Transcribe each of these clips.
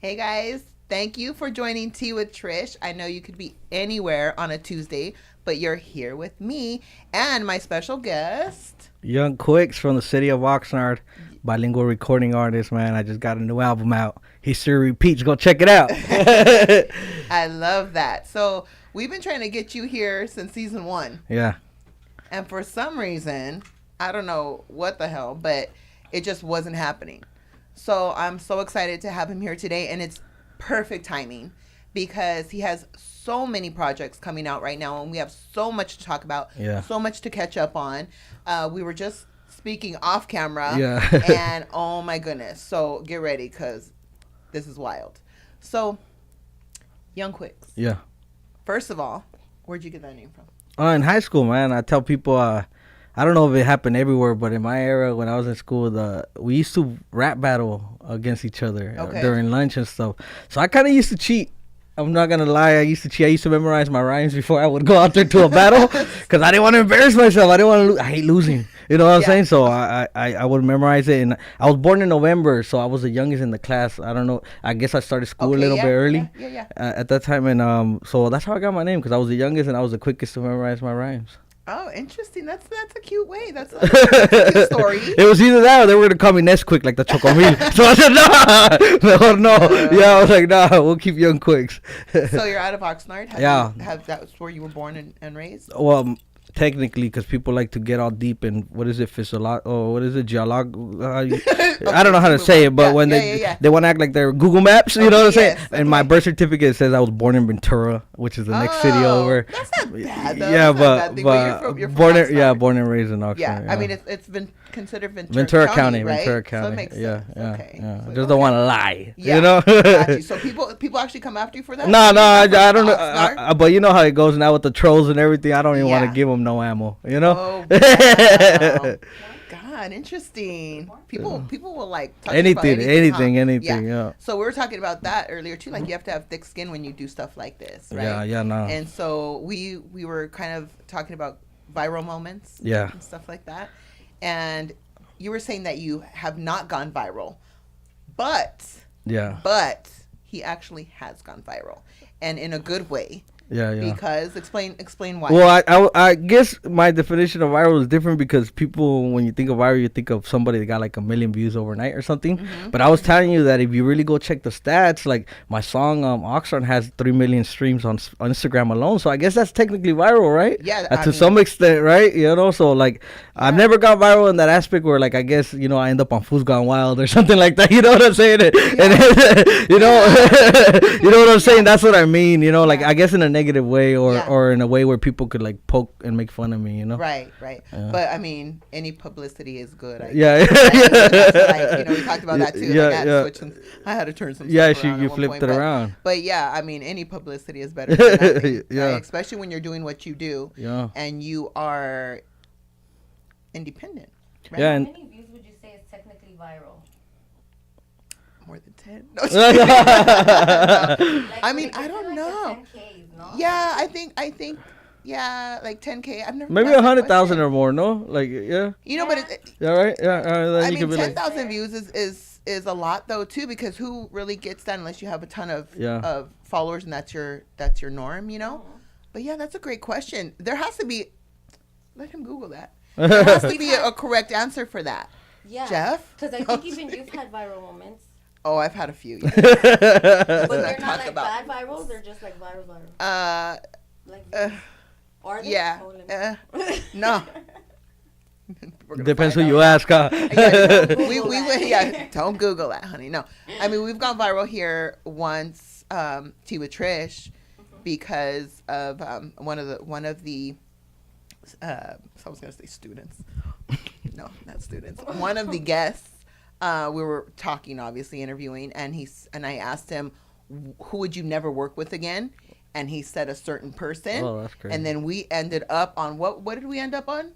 Hey guys, thank you for joining Tea with Trish. I know you could be anywhere on a Tuesday, but you're here with me and my special guest, Young Quicks from the City of Oxnard, bilingual recording artist, man. I just got a new album out. History Repeats. Go check it out. I love that. So we've been trying to get you here since season 1. Yeah. And for some reason, I don't know what the hell, but it just wasn't happening. So I'm so excited to have him here today, and it's perfect timing because he has so many projects coming out right now, and we have so much to talk about, so much to catch up on. We were just speaking off camera, and oh my goodness. So get ready because this is wild. So, Young Quicks. Yeah. First of all, where'd you get that name from? In high school, man, I tell people, I don't know if it happened everywhere, but in my era when I was in school, we used to rap battle against each other during lunch and stuff. So I kind of used to cheat. I'm not going to lie. I used to cheat. I used to memorize my rhymes before I would go out there to a battle because I didn't want to embarrass myself. I didn't want to lose. I hate losing. You know what I'm saying? So I would memorize it. And I was born in November, so I was the youngest in the class. I don't know. I guess I started school a little bit early at that time. And so that's how I got my name because I was the youngest and I was the quickest to memorize my rhymes. Oh, interesting. That's a cute way. That's a cute story. It was either that or they were going to call me Nesquik like the Chocomil. So I said, no. I was like, we'll keep Young Quicks. So you're out of Oxnard? That's where you were born and raised? Well, technically, because people like to get all deep in, what is it, geolog? I don't know how to say it, but when they want to act like they're Google Maps, you know what I'm saying? And my birth certificate says I was born in Ventura, which is the next city over. That's not bad, though. Yeah, but you're born and raised in Oxnard. Yeah, I mean, it's been considered Ventura County, right? Ventura County. So it makes sense. Okay. So just don't want to lie, you know? Got you. So people actually come after you for that? No, I don't know. But you know how it goes now with the trolls and everything. I don't even want to give them no ammo, you know? Oh, wow. God, interesting. People will like talk anything, yeah. So we were talking about that earlier too. Like you have to have thick skin when you do stuff like this, right? Yeah, no. And so we were kind of talking about viral moments, and stuff like that. And you were saying that you have not gone viral, but he actually has gone viral, and in a good way. Yeah. Because explain why. Well, I guess my definition of viral is different because people, when you think of viral, you think of somebody that got like 1 million views overnight or something. Mm-hmm. But I was telling you that if you really go check the stats, like my song Oxnard has 3 million streams on Instagram alone. So I guess that's technically viral, right? Yeah. To some extent, right? You know, so like I've never got viral in that aspect where like I guess, you know, I end up on Food's Gone Wild or something like that. You know what I'm saying? And, you know, you know what I'm saying? That's what I mean. You know, like I guess in a negative way or in a way where people could like poke and make fun of me, you know? Right. But I mean, any publicity is good. Like, you know, we talked about that too. I had to turn some stuff around you flipped it around. But yeah, I mean, any publicity is better than nothing, right? Especially when you're doing what you do and you are independent. Right? How many views would you say is technically viral? More than 10? No, I mean, I don't know. 10Ks, no? Yeah, I think like 10K. I've never maybe 100,000 or more, no? Like you know, but right? I mean, 10,000 views is a lot though too, because who really gets that unless you have a ton of followers and that's your norm, you know? But yeah, that's a great question. There has to be. Let him Google that. There has to be a correct answer for that. Yeah, Jeff. Because I think even you've had viral moments. Oh, I've had a few. Yeah. But they're not like bad virals. They're just like viral. Are they? Yeah. No. Depends who you ask, huh? We went. Don't Google that, honey. No, I mean we've gone viral here once. Tea with Trish, because of one of the. So I was gonna say students. No, not students. One of the guests. We were talking, obviously interviewing, and I asked him, who would you never work with again? And he said a certain person. Oh, that's crazy. And then we ended up on what did we end up on?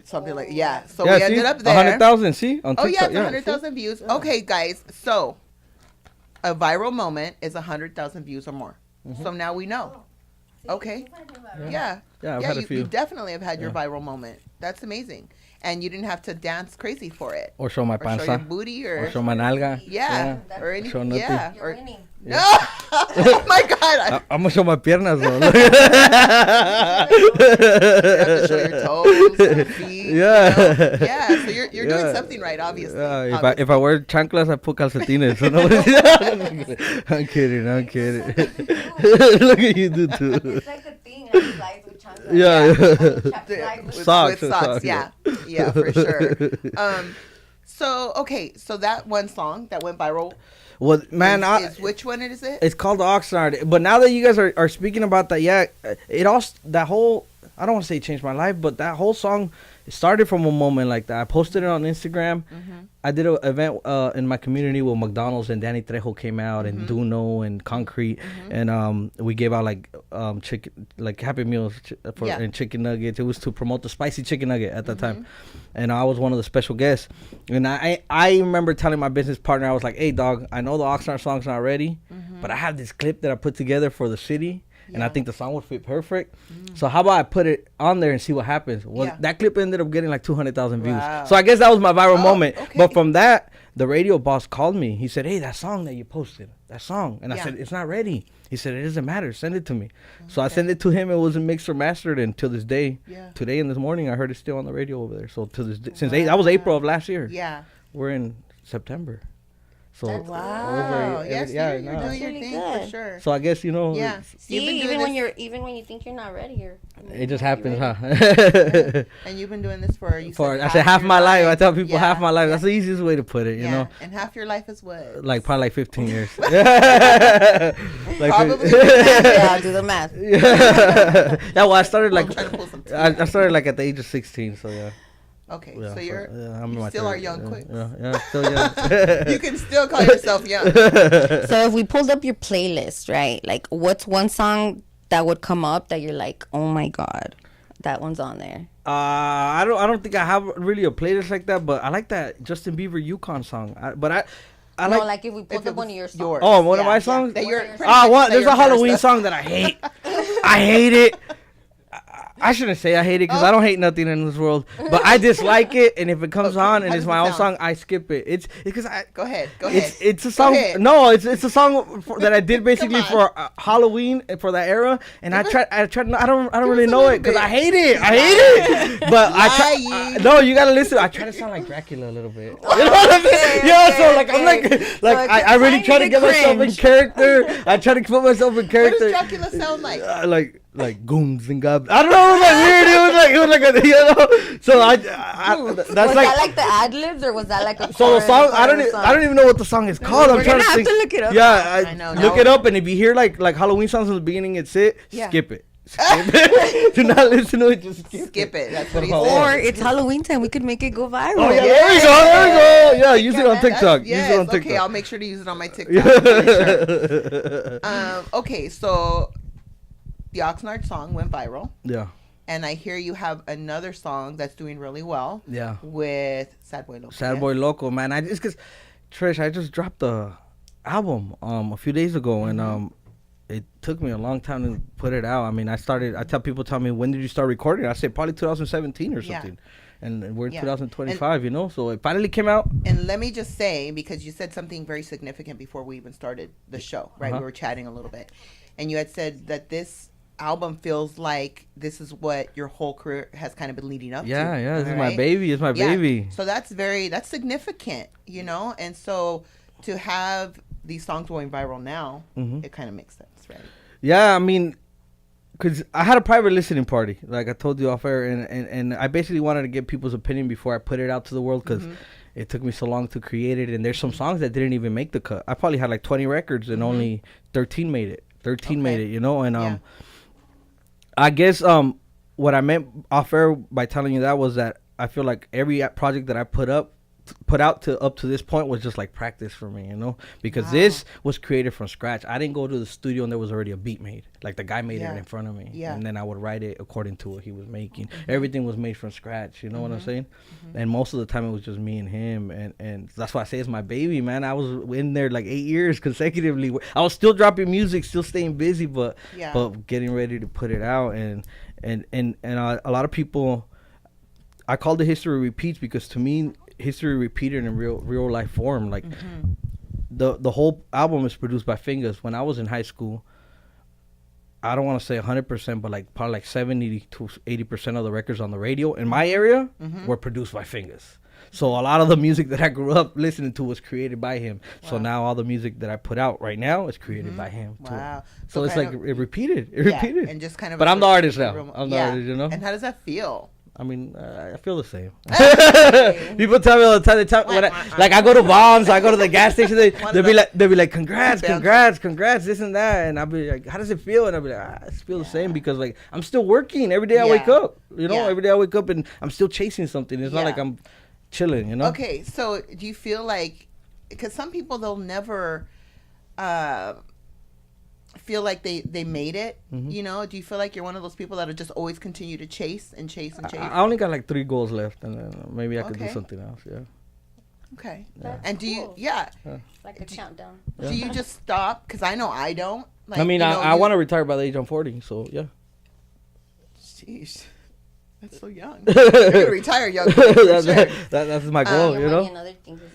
Something like So we ended up there. 100,000. See on TikTok. Oh yeah, it's 100,000 views. Yeah. Okay, guys. So a viral moment is 100,000 views or more. Mm-hmm. So now we know. Okay. Yeah. I've had a few. You definitely have had your viral moment. That's amazing. And you didn't have to dance crazy for it. Or show my or panza. show your booty. Or show my nalga. Yeah. Or anything. Show nothing. Yeah. You're winning. No. Oh my God. I'm going to show my piernas, though. You have to show your toes, your feet. Yeah. You know? Yeah. So you're doing something right, obviously. If I wear chanclas, I put calcetines. So I'm kidding. Look at you do too. It's like the thing. I slides with chanclas. Yeah. With Socks. Yeah. Yeah, for sure. So that one song that went viral. Well, man, which one is it? It's called Oxnard. But now that you guys are speaking about that, yeah, that whole, I don't want to say it changed my life, but that whole song started from a moment like that. I posted it on Instagram. Mm-hmm. I did an event in my community with McDonald's, and Danny Trejo came out, and Duno and Concrete, and we gave out chicken, like Happy Meals and chicken nuggets. It was to promote the spicy chicken nugget at that time, and I was one of the special guests. And I remember telling my business partner, I was like, "Hey, dog, I know the Oxnard song's not ready, but I have this clip that I put together for the city." And I think the song would fit perfect. So how about I put it on there and see what happens? Well, that clip ended up getting like 200,000 views. Wow. So I guess that was my viral moment. Okay. But from that, the radio boss called me. He said, "Hey, that song that you posted, that song." And I said, "It's not ready." He said, "It doesn't matter. Send it to me." Okay. So I sent it to him. It wasn't mixed or mastered until this day. Yeah. Today and this morning, I heard it still on the radio over there. So to this day, that was April of last year. Yeah. We're in September. So wow. Yes, you're doing your thing good. for sure. So I guess, Yeah. See, even when you think you're not ready, it just happens, huh? Yeah. And you've been doing this for half my life. I tell people half my life. That's the easiest way to put it, you know. And half your life is what? Probably 15 years. Probably. Yeah, do the math. Yeah, well, I started I'm trying to pull some teeth. I started at the age of 16, so yeah. Okay, yeah, so you still are young, quick. Yeah, still young. You can still call yourself young. So if we pulled up your playlist, right? Like, what's one song that would come up that you're like, oh my God, that one's on there? I don't think I have really a playlist like that, but I like that Justin Bieber Yukon song. I like if we pulled up one of your songs. Oh, one of my songs? There's a Halloween song that I hate. I hate it. I shouldn't say I hate it because I don't hate nothing in this world, but I dislike it. And if it comes on and it's my own song, I skip it. It's because go ahead. It's a song. No, it's a song that I did basically for Halloween for that era. And I tried. I don't really know it because I hate it. But no, you gotta listen. I try to sound like Dracula a little bit. You know what I mean? Yeah. So I'm I really try to get myself in character. I try to put myself in character. What does Dracula sound like? Like goons and goblins. I don't know. It was weird. It was like a, you know. So that's was that like the ad libs or was that like a? So the song, I don't even know what the song is called. I'm trying to have to look it up. Yeah, I know. Look it up, and if you hear like Halloween songs in the beginning, skip it. Skip it. Do not listen to it. Just skip it. That's what he said. Or it's Halloween time. We could make it go viral. Oh, yeah. There we go. Yeah, use it on TikTok. Yes. Use it on TikTok. Okay, I'll make sure to use it on my TikTok. For sure. Okay, so the Oxnard song went viral. Yeah. And I hear you have another song that's doing really well. Yeah. With Sad Boy Loco. Sad Boy Loco, man. Trish, I just dropped the album a few days ago, and it took me a long time to put it out. I mean, people tell me, when did you start recording? I say probably 2017 or something. Yeah. And we're in 2025, you know? So it finally came out. And let me just say, because you said something very significant before we even started the show, right? We were chatting a little bit. And you had said that this album feels like this is what your whole career has kind of been leading up to. Yeah, this is my baby. It's my baby. So that's significant, you know? And so to have these songs going viral now, it kind of makes sense, right? Yeah, I mean, because I had a private listening party, like I told you off air, and I basically wanted to get people's opinion before I put it out to the world, because it took me so long to create it, and there's some songs that didn't even make the cut. I probably had like 20 records, and only 13 made it. 13 made it, you know? And I guess what I meant off air by telling you that was that I feel like every project that I put out to this point was just like practice for me, you know, because this was created from scratch. I didn't go to the studio and there was already a beat made, like the guy made it in front of me, and then I would write it according to what he was making. Everything was made from scratch, you know what I'm saying? And most of the time it was just me and him, and that's why I say it's my baby, man. I was in there like 8 years consecutively. I was still dropping music, still staying busy, but getting ready to put it out, and a lot of people I called it history repeats because to me, history repeated in real life form. Like the whole album is produced by Fingers. When I was in high school, I don't want to say 100%, but like probably like 70 to 80% of the records on the radio in my area were produced by Fingers. So a lot of the music that I grew up listening to was created by him. Wow. So now all the music that I put out right now is created by him too. Wow. So it's like it repeated. It repeated. And just kind of. But I'm the artist now. I'm the artist, you know. And how does that feel? I mean, I feel the same. People tell me all the time. They tell when I go to Bombs, I go to the gas station. They'll be like, congrats, this and that, and I'll be like, how does it feel? And I'll be like, I feel the same because like I'm still working every day. I wake up, you know, every day I wake up and I'm still chasing something. It's not like I'm chilling, you know. Okay, so do you feel like, because some people they'll never feel like they made it, you know? Do you feel like you're one of those people that'll just always continue to chase and chase and chase? I only got like 3 goals left, and then maybe I could do something else. Yeah. Okay. That's and do cool. you? Yeah. It's like a countdown. Do you just stop? Because I know I don't. Like, I mean, I want to retire by the age of 40. So yeah. Jeez. That's so young. You're gonna retire young. That's my goal, you know.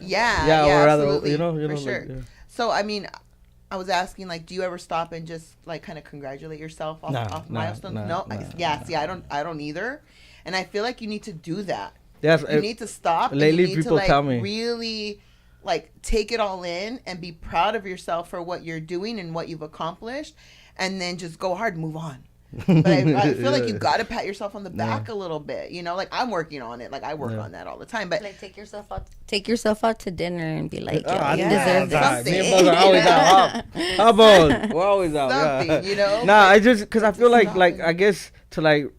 Yeah, or rather, absolutely. you know, for sure. Like, yeah. So I mean, I was asking, like, do you ever stop and just like kind of congratulate yourself off milestones? No. See, I don't either, and I feel like you need to do that. Yes, you need to stop. Lately, and you need people to, like, tell me really like take it all in and be proud of yourself for what you're doing and what you've accomplished, and then just go hard, and move on. But I feel like you got to pat yourself on the back a little bit, you know. Like I'm working on it, like I work on that all the time. But like take yourself out to dinner and be like, yo, you deserve this. Me and Buzz are always out. How about we're always out? Something, you know. Nah, I just because I feel like I guess to like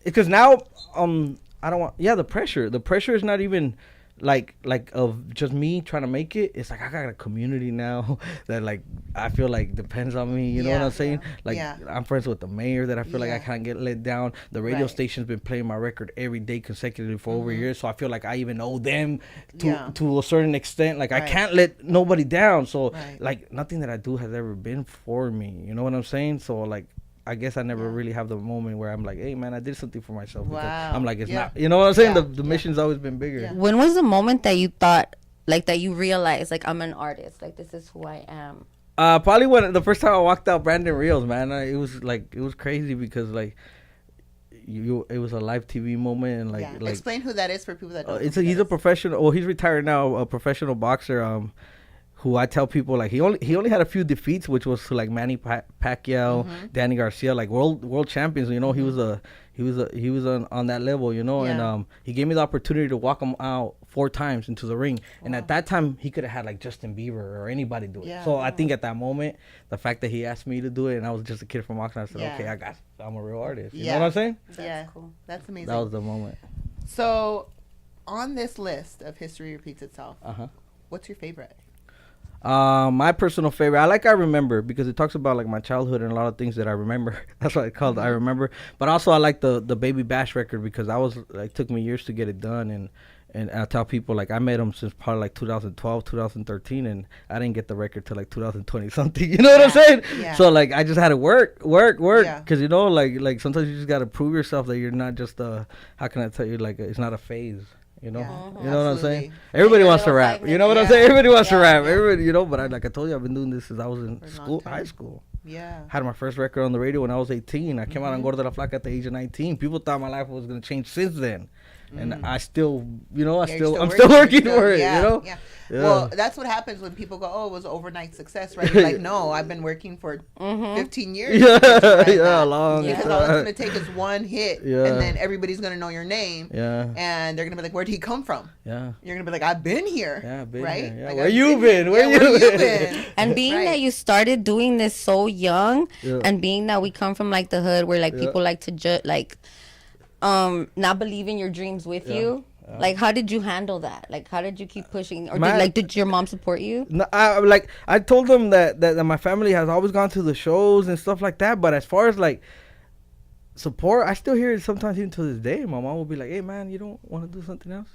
because now I don't want the pressure. The pressure is not even like of just me trying to make it. It's like I got a community now that like I feel like depends on me, you know what I'm saying? Like I'm friends with the mayor that I feel like I can't get let down. The radio station's been playing my record every day consecutively for over a year, so I feel like I even owe them to a certain extent. Like I can't let nobody down. So like nothing that I do has ever been for me, you know what I'm saying? So like I guess I never really have the moment where I'm like, hey man, I did something for myself. Because I'm like, it's not, you know what I'm saying? The mission's always been bigger. When was the moment that you thought, like, that you realized, like, I'm an artist, like, this is who I am? Probably when the first time I walked out Brandon Rios, man. It was crazy because like it was a live TV moment and like explain who that is for people that don't. He's a professional. Well, he's retired now, a professional boxer. Who I tell people like he only had a few defeats, which was to like Manny Pacquiao, Danny Garcia, like world champions. You know, he was on that level. You know, and he gave me the opportunity to walk him out 4 times into the ring. And at that time, he could have had like Justin Bieber or anybody do it. So I think at that moment, the fact that he asked me to do it, and I was just a kid from Oxnard, I said, okay, I'm a real artist. You know what I'm saying? That's cool. That's amazing. That was the moment. So, on this list of history repeats itself, what's your favorite? My personal favorite, I remember because it talks about like my childhood and a lot of things that I remember. That's why it's called I Remember. But also I like the Baby Bash record because I was like took me years to get it done, and I tell people like I made them since probably like 2012, 2013, and I didn't get the record till like 2020 something. You know what I'm saying? Yeah. So like I just had to work because you know like sometimes you just gotta prove yourself that you're not just how can I tell you, like it's not a phase. You know, you know what I'm saying. Everybody wants to rap. You know what I'm saying. Everybody wants to rap. Everybody, you know. But like I told you, I've been doing this since I was in high school. Yeah. Had my first record on the radio when I was 18. I came out on Gorda La Flaca at the age of 19. People thought my life was gonna change since then. And I still, you know, I'm still working for it, you know? Yeah. Well, that's what happens when people go, oh, it was overnight success, right? You're like, no, I've been working for 15 years. Long. Because all it's going to take is one hit, and then everybody's going to know your name. Yeah. And they're going to be like, where'd he come from? Yeah. You're going to be like, I've been here. Yeah, I've been here. Yeah. Like, where you been? Where you been? And being that you started doing this so young, and being that we come from like the hood where like people like to judge, like, not believe in your dreams with you. Like, how did you handle that? Like, how did you keep pushing? Or did your mom support you? No, I told them that my family has always gone to the shows and stuff like that. But as far as like support, I still hear it sometimes even to this day. My mom will be like, "Hey man, you don't want to do something else?"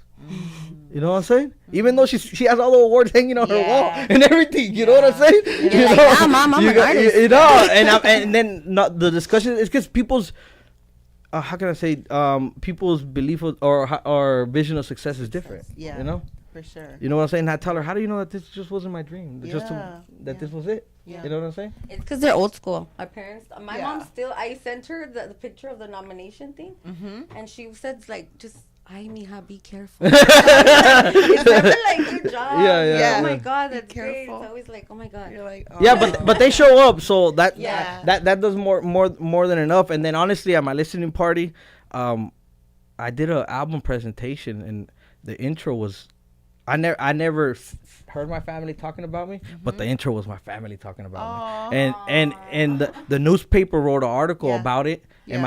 You know what I'm saying? Even though she has all the awards hanging on her wall and everything, you know what I'm saying? You're like, nah, mom, I'm an artist. You know, and then the discussion is because people's how can I say, people's belief or vision of success is different. Yeah, you know, for sure. You know what I'm saying? I tell her, how do you know that this just wasn't my dream? This was it. Yeah. You know what I'm saying? It's because they're old school. Our parents, my mom still, I sent her the picture of the nomination thing, and she said, like, just, ay, mija, be careful. It's never like, good job. Yeah. Oh my God, that's great. It's always like, oh my God. You're like, oh. Yeah, but they show up, so that does more than enough. And then honestly, at my listening party, I did an album presentation, and the intro was, I never heard my family talking about me, but the intro was my family talking about me. And the newspaper wrote an article about it. And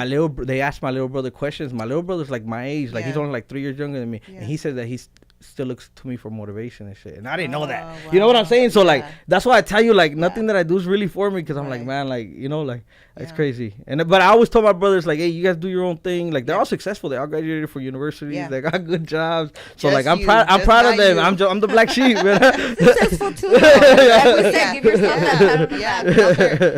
they asked my little brother questions. My little brother's like my age, like he's only like 3 years younger than me, and he said that he's still looks to me for motivation and shit. And I didn't know that. Wow. You know what I'm saying? So like that's why I tell you, like, nothing that I do is really for me, because I'm like, man, like, you know, like it's crazy. But I always told my brothers, like, hey, you guys do your own thing. Like, they're all successful. They all graduated from universities. They got good jobs. So like I'm proud of them. I'm the black sheep. Successful too. Like we said, give yourself that pat on the back.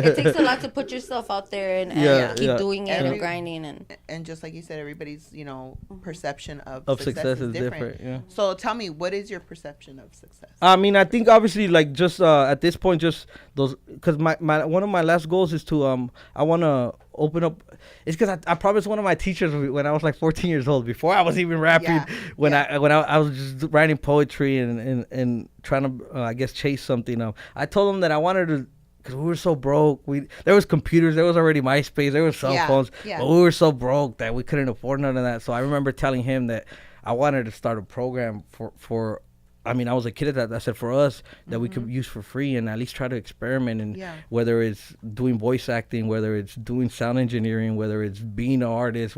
It takes a lot to put yourself out there and keep doing it and grinding and just like you said, everybody's, you know, perception of success is different. Yeah. So tell me, what is your perception of success? I mean, I think obviously, like, just at this point, just those, because my one of my last goals is to I want to open up. It's because I promised one of my teachers when I was like 14 years old, before I was even rapping, when I was just writing poetry and trying to I guess chase something. I told him that I wanted to. Because we were so broke. There was computers. There was already MySpace. There was cell phones. But we were so broke that we couldn't afford none of that. So I remember telling him that I wanted to start a program for I mean, I was a kid at that. I said for us that we could use for free and at least try to experiment. And whether it's doing voice acting, whether it's doing sound engineering, whether it's being an artist,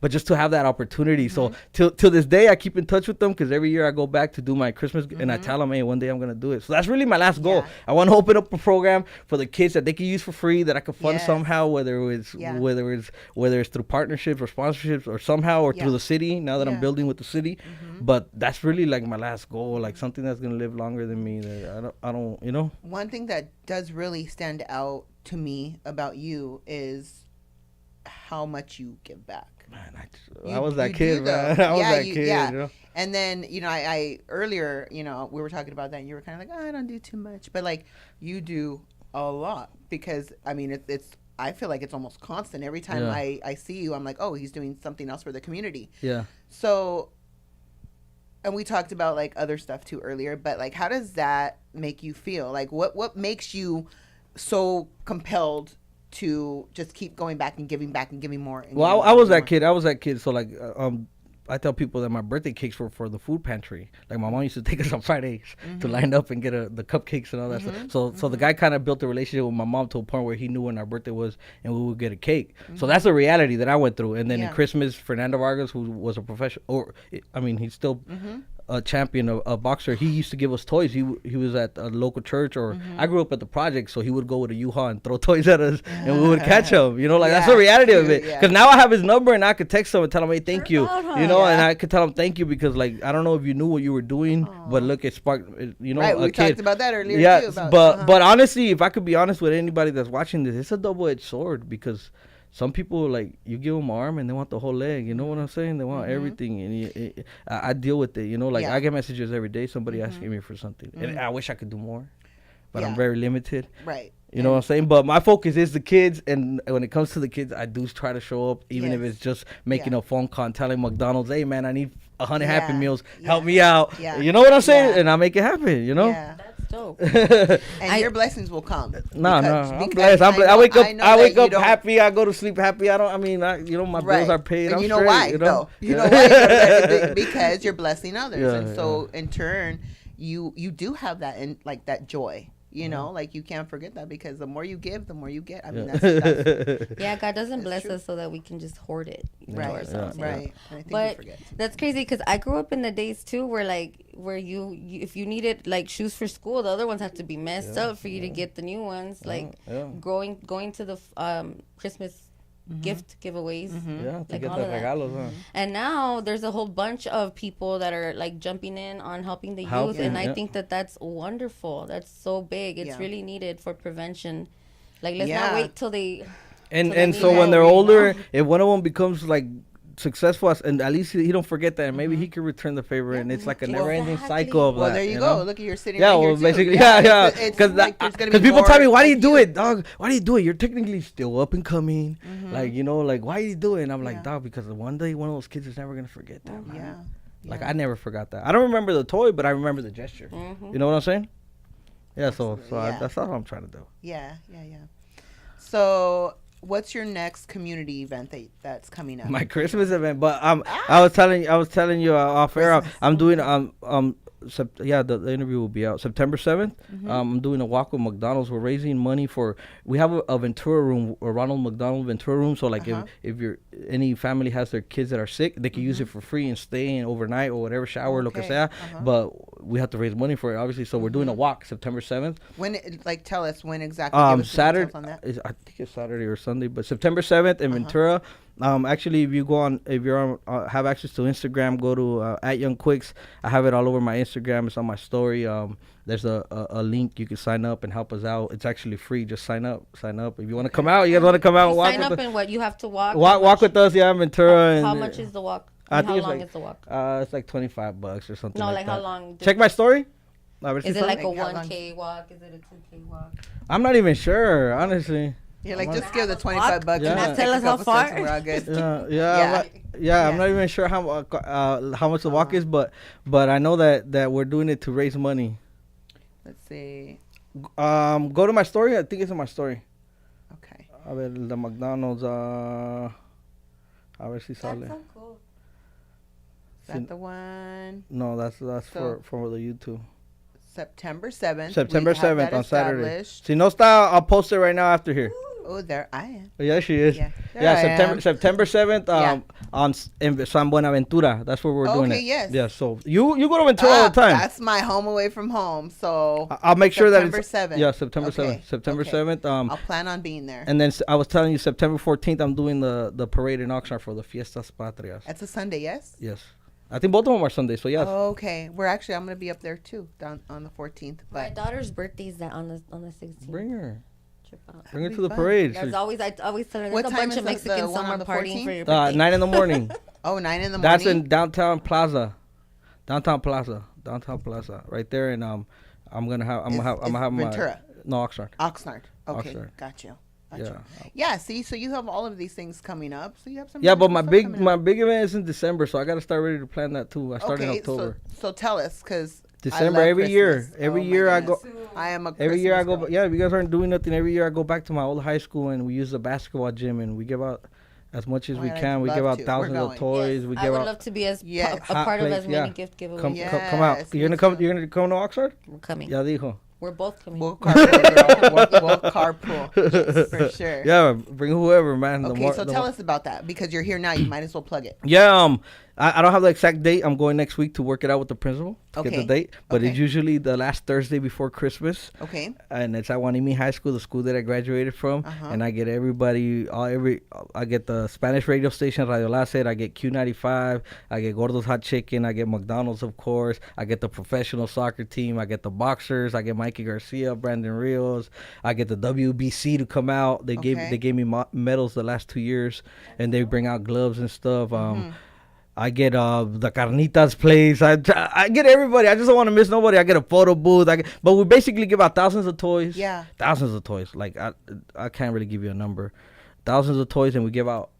but just to have that opportunity. So till this day, I keep in touch with them, because every year I go back to do my Christmas and I tell them, hey, one day I'm going to do it. So that's really my last goal. I want to open up a program for the kids that they can use for free, that I can fund somehow, whether it's through partnerships or sponsorships or somehow, or through the city, now that I'm building with the city. But that's really like my last goal. Like something that's gonna live longer than me. That I don't, you know. One thing that does really stand out to me about you is how much you give back. Man, I was that kid, man. I was that kid. Yeah. You know? And then, you know, I earlier, you know, we were talking about that, and you were kind of like, oh, I don't do too much, but like you do a lot, because I mean, it's. I feel like it's almost constant. Every time I see you, I'm like, oh, he's doing something else for the community. Yeah. So. And we talked about like other stuff too earlier, but like, how does that make you feel? Like, what makes you so compelled to just keep going back and giving more? Well, I was that kid. So like, I tell people that my birthday cakes were for the food pantry. Like my mom used to take us on Fridays to line up and get the cupcakes and all that stuff. So the guy kind of built a relationship with my mom to a point where he knew when our birthday was and we would get a cake. So that's the reality that I went through. And then in Christmas, Fernando Vargas, who was a professional, he's still a champion, a boxer. He used to give us toys. He was at a local church, or I grew up at the project, so he would go with a U-Haul and throw toys at us, and we would catch him. You know, like that's the reality of it. Because now I have his number, and I could text him and tell him, hey, thank you. You know, and I could tell him thank you, because like I don't know if you knew what you were doing, but look, it sparked. You know, right, we talked about that earlier. Yeah, too, but honestly, if I could be honest with anybody that's watching this, it's a double-edged sword, because some people, like, you give them an arm and they want the whole leg. You know what I'm saying? They want everything. And I deal with it. You know, like, I get messages every day, somebody asking me for something. And I wish I could do more, but I'm very limited. Right. You know what I'm saying? But my focus is the kids. And when it comes to the kids, I do try to show up, even if it's just making a phone call and telling McDonald's, hey, man, I need 100 Happy Meals. Help me out. You know what I'm saying? And I make it happen, you know? Yeah. Dope. And your blessings will come. No, I'm blessed. I wake up happy. I go to sleep happy. My bills are paid. And you know why? You know why? Because you're blessing others, and so in turn, you do have that, and like that joy. You know, like you can't forget that, because the more you give, the more you get. I mean, that's God doesn't bless us so that we can just hoard it to ourselves. Right. But that's crazy, because I grew up in the days too where you if you needed like shoes for school, the other ones have to be messed up for you to get the new ones. Going to the Christmas gift giveaways, like all of that. And now there's a whole bunch of people that are like jumping in on helping the youth, and I think that's wonderful. That's so big. It's really needed for prevention. Like, let's not wait till they And so when they're older, if one of them becomes like successful, and at least he don't forget that, and maybe he can return the favor, and it's like a never-ending cycle of that. Well, there you go. Look, you're sitting. Yeah, right well, here basically, too. yeah. Because people tell me, why do you do it, dog? Why do you do it? You're technically still up and coming. Like, you know, like, why do you do it? And I'm like, dog, because one day one of those kids is never gonna forget that. Man. Yeah. Like I never forgot that. I don't remember the toy, but I remember the gesture. You know what I'm saying? Yeah. So that's all I'm trying to do. Yeah. So, what's your next community event that's coming up? My Christmas event, but I was telling you off air. I'm doing the interview will be out September 7th. I'm doing a walk with McDonald's. We're raising money we have a Ventura room, a Ronald McDonald Ventura room. So like if any family has their kids that are sick, they can use it for free and stay in overnight or whatever, shower, lo que sea. But we have to raise money for it, obviously. So we're doing a walk September 7th. Tell us when exactly. Saturday. I think it's Saturday or Sunday, but September 7th in Ventura. Actually, if you're on, have access to Instagram, go to @YoungQuicks. I have it all over my Instagram. It's on my story. There's a link you can sign up and help us out. It's actually free. Just sign up. If you want to come out, you guys want to come out and walk. Sign up and what you have to walk. Walk with us, in Ventura. How much is the walk? How long is the walk? It's like $25 or something. No, like how long? Check my story. Is it like a 1K walk? Is it a 2K walk? I'm not even sure, honestly. Yeah, like just give the $25 and tell us how far. I'm not even sure how much the walk is, but I know that we're doing it to raise money. Let's see. Go to my story. I think it's in my story. Okay. A ver, the McDonald's. A ver si sale. That's so cool. Is that the one? No, that's for the YouTube. September 7th. September 7th on Saturday. Si no está, I'll post it right now after here. Oh, there I am. Yeah, she is. Yeah, September 7th in San Buenaventura. That's where we're doing it. Okay, yes. Yeah, so you go to Ventura all the time. That's my home away from home. So I'll make sure that it's September 7th. Yeah, September 7th. September 7th. I'll plan on being there. And then I was telling you September 14th I'm doing the parade in Oxnard for the Fiestas Patrias. That's a Sunday, yes? Yes. I think both of them are Sundays, so yes. Okay. I'm going to be up there too, down on the 14th. But my daughter's birthday is on the 16th. Bring her. Out. Bring her to the parade. I always tell her there's a bunch of Mexicans somewhere partying for your birthday. 9 in the morning. 9 in the morning. That's in Downtown Plaza, right there. And I'm gonna have Ventura. Oxnard. Oxnard. Okay, Oxnard. Got you. Yeah. See, so you have all of these things coming up. So you have some. Yeah, but my big event is in December, so I gotta start ready to plan that too. I start in October. So tell us, because December every year I go. I am a Christmas every year I go. girl. Yeah, if you guys aren't doing nothing, every year I go back to my old high school and we use the basketball gym and we give out as much as we can. We give out thousands of toys. Yes, we I give would out love to be a part of as many gift giveaways. Come out. You're gonna come. You're gonna come to Oxnard. We're coming. Ya dijo. We're both coming. We'll carpool. We'll carpool. For sure. Yeah, bring whoever, man. Okay, so tell us about that because you're here now. You might as well plug it. Yeah, I don't have the exact date. I'm going next week to work it out with the principal to get the date. But it's usually the last Thursday before Christmas. Okay. And it's at Guanimi High School, the school that I graduated from. And I get everybody, I get the Spanish radio station, Radio Láser. I get Q95. I get Gordo's Hot Chicken. I get McDonald's, of course. I get the professional soccer team. I get the boxers. I get Mikey Garcia, Brandon Rios. I get the WBC to come out. They gave me medals the last 2 years. And they bring out gloves and stuff. I get the Carnitas place. I get everybody. I just don't want to miss nobody. I get a photo booth. But we basically give out thousands of toys. Yeah. Thousands of toys. Like, I can't really give you a number. Thousands of toys, and we give out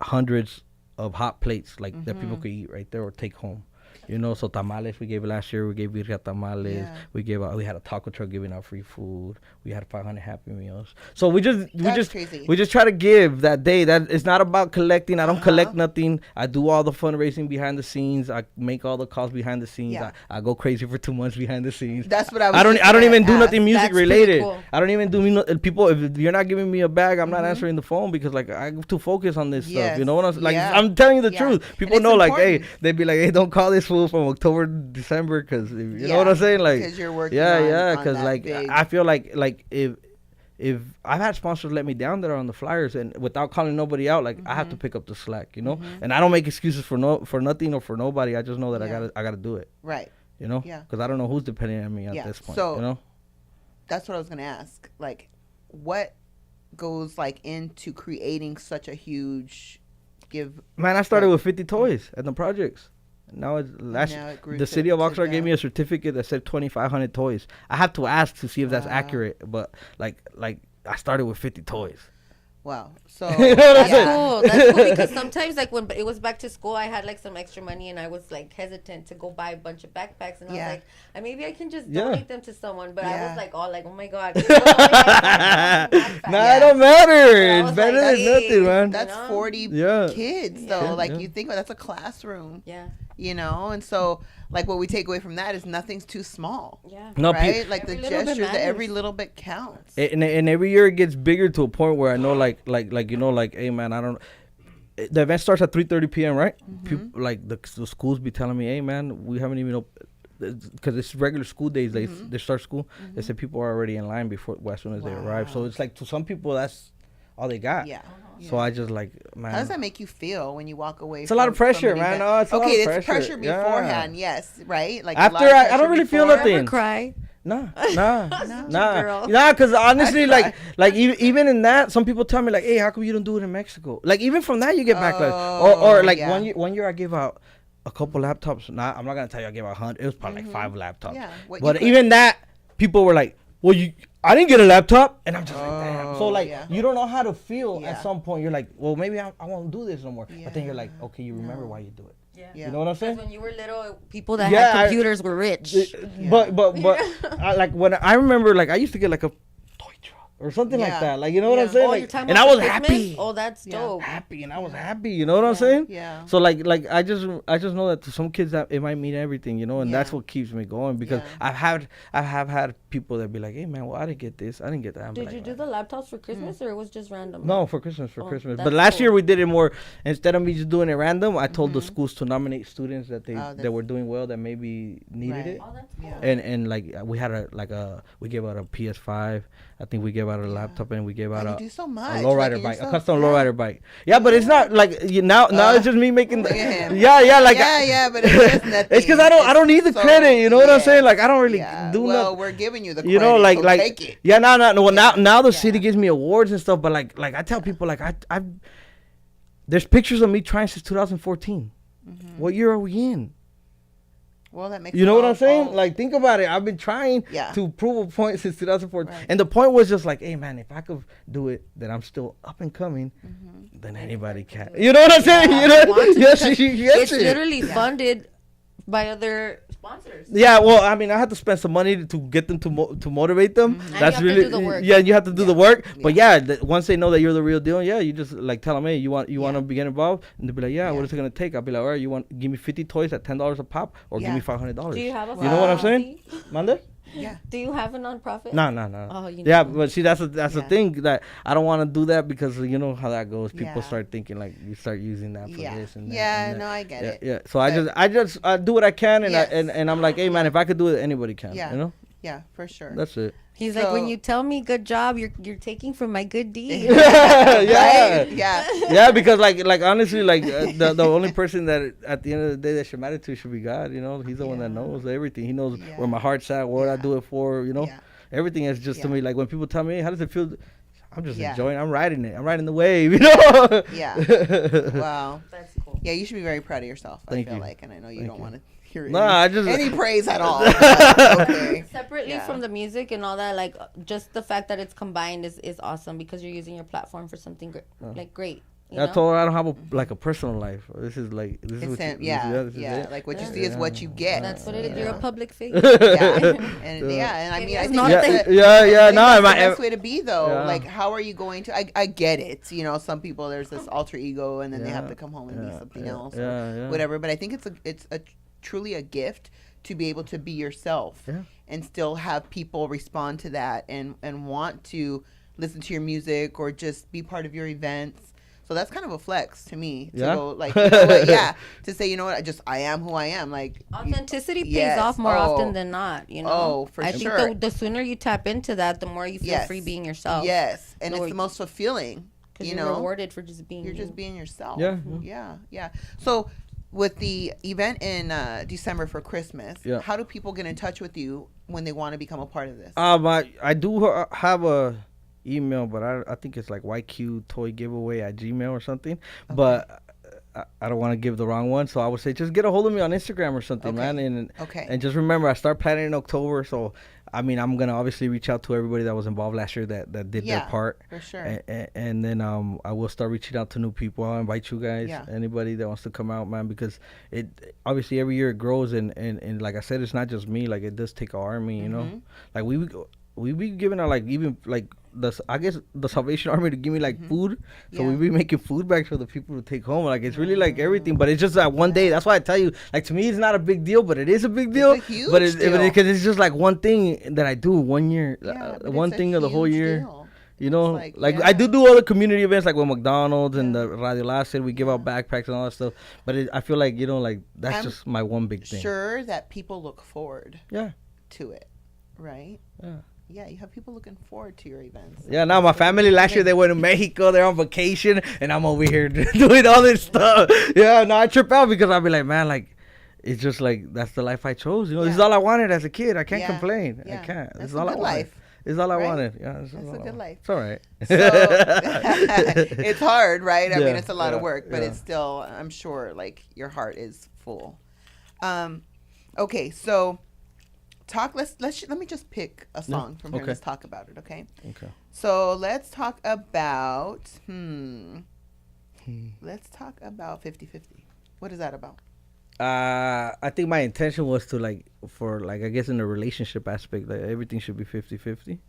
hundreds of hot plates, like, that people could eat right there or take home. You know, so tamales we gave last year. We gave birria tamales. Yeah. We had a taco truck giving out free food. We had 500 Happy Meals. So we just try to give that day. That it's not about collecting. I don't collect nothing. I do all the fundraising behind the scenes. I make all the calls behind the scenes. Yeah. I go crazy for 2 months behind the scenes. That's what I was. I don't even do nothing music related. Cool. I don't even do people. If you're not giving me a bag, I'm not answering the phone because like I have to focus on this stuff. You know what I'm like? I'm telling you the truth. People know like, hey, they'd be like, hey, don't call this fool from October, December, because you know what I'm saying, like, because you're working because like big. I feel like if I've had sponsors let me down there on the flyers and without calling nobody out, like I have to pick up the slack, you know, and I don't make excuses for nothing or for nobody. I just know that I gotta do it, right? You know, because I don't know who's depending on me at this point. So you know, that's what I was gonna ask. Like, what goes like into creating such a huge give? Man, I started with 50 toys at the projects. Now it's the City of Oxnard gave me a certificate that said 2,500 toys. I have to ask to see if that's accurate, but like I started with 50 toys. Wow. So that's cool. That's cool because sometimes like when it was back to school, I had like some extra money and I was like hesitant to go buy a bunch of backpacks, and I was like, maybe I can just donate them to someone. But I was like, oh my god. Nah, it don't matter. It's better than nothing, man. That's 40 kids though. Like you think that's a classroom. Yeah. You know, and so like what we take away from that is nothing's too small. Yeah. No, right? Like the gesture, that every little bit counts. And every year it gets bigger to a point where I know like you know, like, hey man, I don't. The event starts at 3:30 p.m. right? People like the schools be telling me, hey man, we haven't even because it's regular school days. They start school. They said people are already in line before as soon as they arrive. So it's like to some people that's all they got. Yeah. So I just like, man. How does that make you feel when you walk away? It's a lot of pressure, man. No, it's a lot of pressure beforehand. Yes, right. Like after I don't really feel nothing. Ever cry? Nah. Because honestly, like even in that, some people tell me like, hey, how come you don't do it in Mexico? Like even from that, you get backlash. Or like one year I gave out a couple laptops. Nah, I'm not gonna tell you I gave out 100. It was probably like 5 laptops. Yeah. But even that, people were like, well, I didn't get a laptop, and I'm just like, damn. So like, you don't know how to feel at some point. You're like, well, maybe I won't do this no more. But then you're like, okay, you remember why you do it. Yeah. You know what I'm saying? When you were little, people that had computers were rich. But like when I remember, like I used to get like a toy truck or something like that. Like, you know what I'm saying? Like, and I was happy. Oh, that's dope. Happy, and I was happy. You know what I'm saying? Yeah. So like I just know that to some kids that it might mean everything, you know, and that's what keeps me going because I have had people that be like, hey man, well I didn't get this, I didn't get that. Did you do the laptops for Christmas or it was just random? No, for Christmas. But last year we did it more. Instead of me just doing it random, I told the schools to nominate students that that were doing well that maybe needed it. Oh, that's cool. And like we had we gave out a PS5. I think we gave out a laptop and we gave out a lowrider bike, a custom lowrider bike. Yeah, but it's not like now it's just me making but it's just nothing. It's because I don't need the credit. You know what I'm saying? Like I don't really do nothing. Well, we're giving you the credit. You know, like take it. Yeah, now the city gives me awards and stuff. But like I tell people like I there's pictures of me trying since 2014. What year are we in? Well, that makes you know what I'm saying? Like, think about it. I've been trying to prove a point since 2014. Right. And the point was just like, hey, man, if I could do it, then I'm still up and coming, then anybody can. You know what I'm saying? You know? It's literally funded by other sponsors. Yeah, well, I mean, I had to spend some money to get them to motivate them. That's you have really to do the work. Yeah, you have to do the work. But once they know that you're the real deal, you just like tell them, hey, you want to get involved, and they'll be like, what is it gonna take? I'll be like, all right, give me 50 toys at $10 a pop, or give me $500. Do you have a you know what I'm saying, Manda? Yeah. Do you have a nonprofit? No. Oh, you know. But see, that's the thing that I don't want to do that because you know how that goes. People start thinking like you start using that for this and that. Yeah, no, I get it. Yeah. So I just do what I can and I'm like, hey man, if I could do it, anybody can. Yeah. You know. Yeah, for sure. That's it. He's like, when you tell me good job, you're taking from my good deed. Yeah, because like honestly, like the only person that at the end of the day that should matter to should be God. You know, He's the one that knows everything. He knows where my heart's at, what I do it for. You know, everything is just to me. Like when people tell me, hey, how does it feel? I'm just enjoying. I'm riding it. I'm riding the wave. You know. Yeah. Wow. That's cool. Yeah, you should be very proud of yourself. I feel like, and I know you don't want to hear any praise at all. Okay. Separately from the music and all that, like just the fact that it's combined is awesome because you're using your platform for something great. I told her I don't have a personal life. This is like like what you see is what you get. That's what it is. You're a public figure. And I mean I think that's the best way to be though. Yeah. Like how are you going to? I get it. You know, some people there's this alter ego and then they have to come home and be something else or whatever. But I think it's a truly a gift to be able to be yourself and still have people respond to that and want to listen to your music or just be part of your events. So that's kind of a flex to me to go like, you know what, to say, you know what, I am who I am. Like authenticity pays off more often than not, you know. Oh, for sure. I think the sooner you tap into that, the more you feel free being yourself. Yes, and it's the most fulfilling. Because you're rewarded for just being just being yourself. Yeah. So with the event in December for Christmas, how do people get in touch with you when they want to become a part of this? I do have email, but I think it's like yqtoygiveaway@gmail or something. Okay. But I don't want to give the wrong one, so I would say just get a hold of me on Instagram or something, man. And just remember, I start planning in October, so I mean, I'm gonna obviously reach out to everybody that was involved last year that did their part. For sure. And then I will start reaching out to new people. I'll invite you guys, anybody that wants to come out, man, because it obviously every year it grows, and like I said, it's not just me. Like, it does take an army, you know. Like we be giving out like even like I guess the Salvation Army to give me like food, so we be making food bags for the people to take home. Like, it's really like everything, but it's just that one day. That's why I tell you, like, to me it's not a big deal, but it is a big deal. It's a huge deal. Because it's just like one thing that I do one year, one thing of the whole year. Deal. You know, like I do other community events like with McDonald's and the Radio Láser. We give out backpacks and all that stuff, but I feel like, you know, like that's just my one big thing. Sure that people look forward to it, right? Yeah, you have people looking forward to your events. Yeah, now my family last year, they went to Mexico. They're on vacation, and I'm over here doing all this stuff. Yeah, no, I trip out because I'll be like, man, like, it's just like, that's the life I chose. You know, this is all I wanted as a kid. I can't complain. I can't. This is all I wanted. It's all I wanted. Yeah, that's a good life. It's all right. So, it's hard, right? I mean, it's a lot of work, but it's still, I'm sure, like, your heart is full. Okay, so... let me just pick a song from here. Let's talk about it, okay? Okay. So let's talk about let's talk about 50-50. What is that about? I think my intention was to I guess in the relationship aspect, like everything should be 50-50.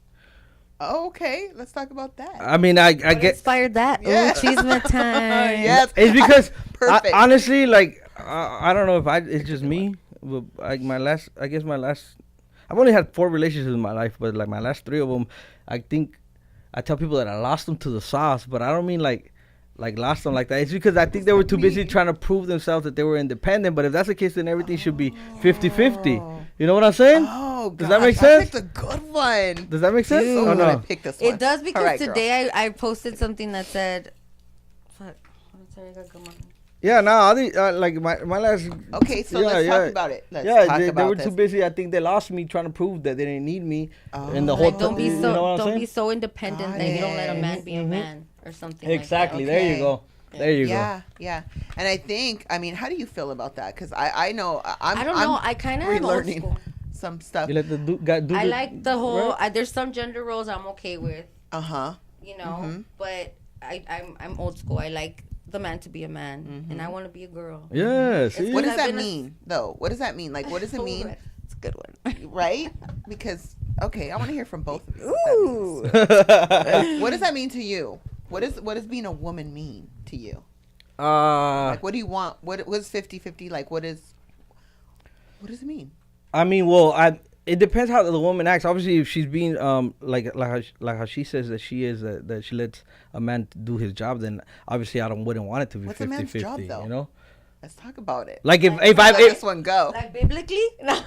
Okay, let's talk about that. I mean, I get inspired that. Yeah. Ooh, cheese time. Yes, it's because honestly, like I don't know if it's just me, but I've only had 4 relationships in my life, but like my last 3 of them, I think I tell people that I lost them to the sauce, but I don't mean like lost them like that. It's because I think they were too busy trying to prove themselves that they were independent. But if that's the case, then everything should be 50-50. You know what I'm saying? Oh, does that make sense? That's a good one. Does that make sense? Dude, oh, no. I picked this one. It does, because today I posted something that said, "Fuck, yeah, no, like my last." Okay, so let's talk about it. They were too busy. I think they lost me trying to prove that they didn't need me. In the whole like, don't be so independent that you don't let a man be a man or something. Exactly. Like that. There you go. There you go. Yeah. And I think, I mean, how do you feel about that? Because I know I don't know. I kind of am old school. Some stuff. You let the do I like the whole. There's some gender roles I'm okay with. You know, but I'm old school. I like the man to be a man, and I want to be a girl. Yeah. What does that mean, though? What does that mean? Like, what does it mean? It's a good one, right? Because I want to hear from both of you. Ooh. What does that mean to you? What does being a woman mean to you? Like, what do you want? What is 50-50? Like, what does it mean? I mean, well, it depends how the woman acts. Obviously, if she's being like how she says that she is that she lets a man do his job, then obviously wouldn't want it to be 50-50. What's a man's job, though? You know. Let's talk about it. Like if I let this one go. Like biblically? No.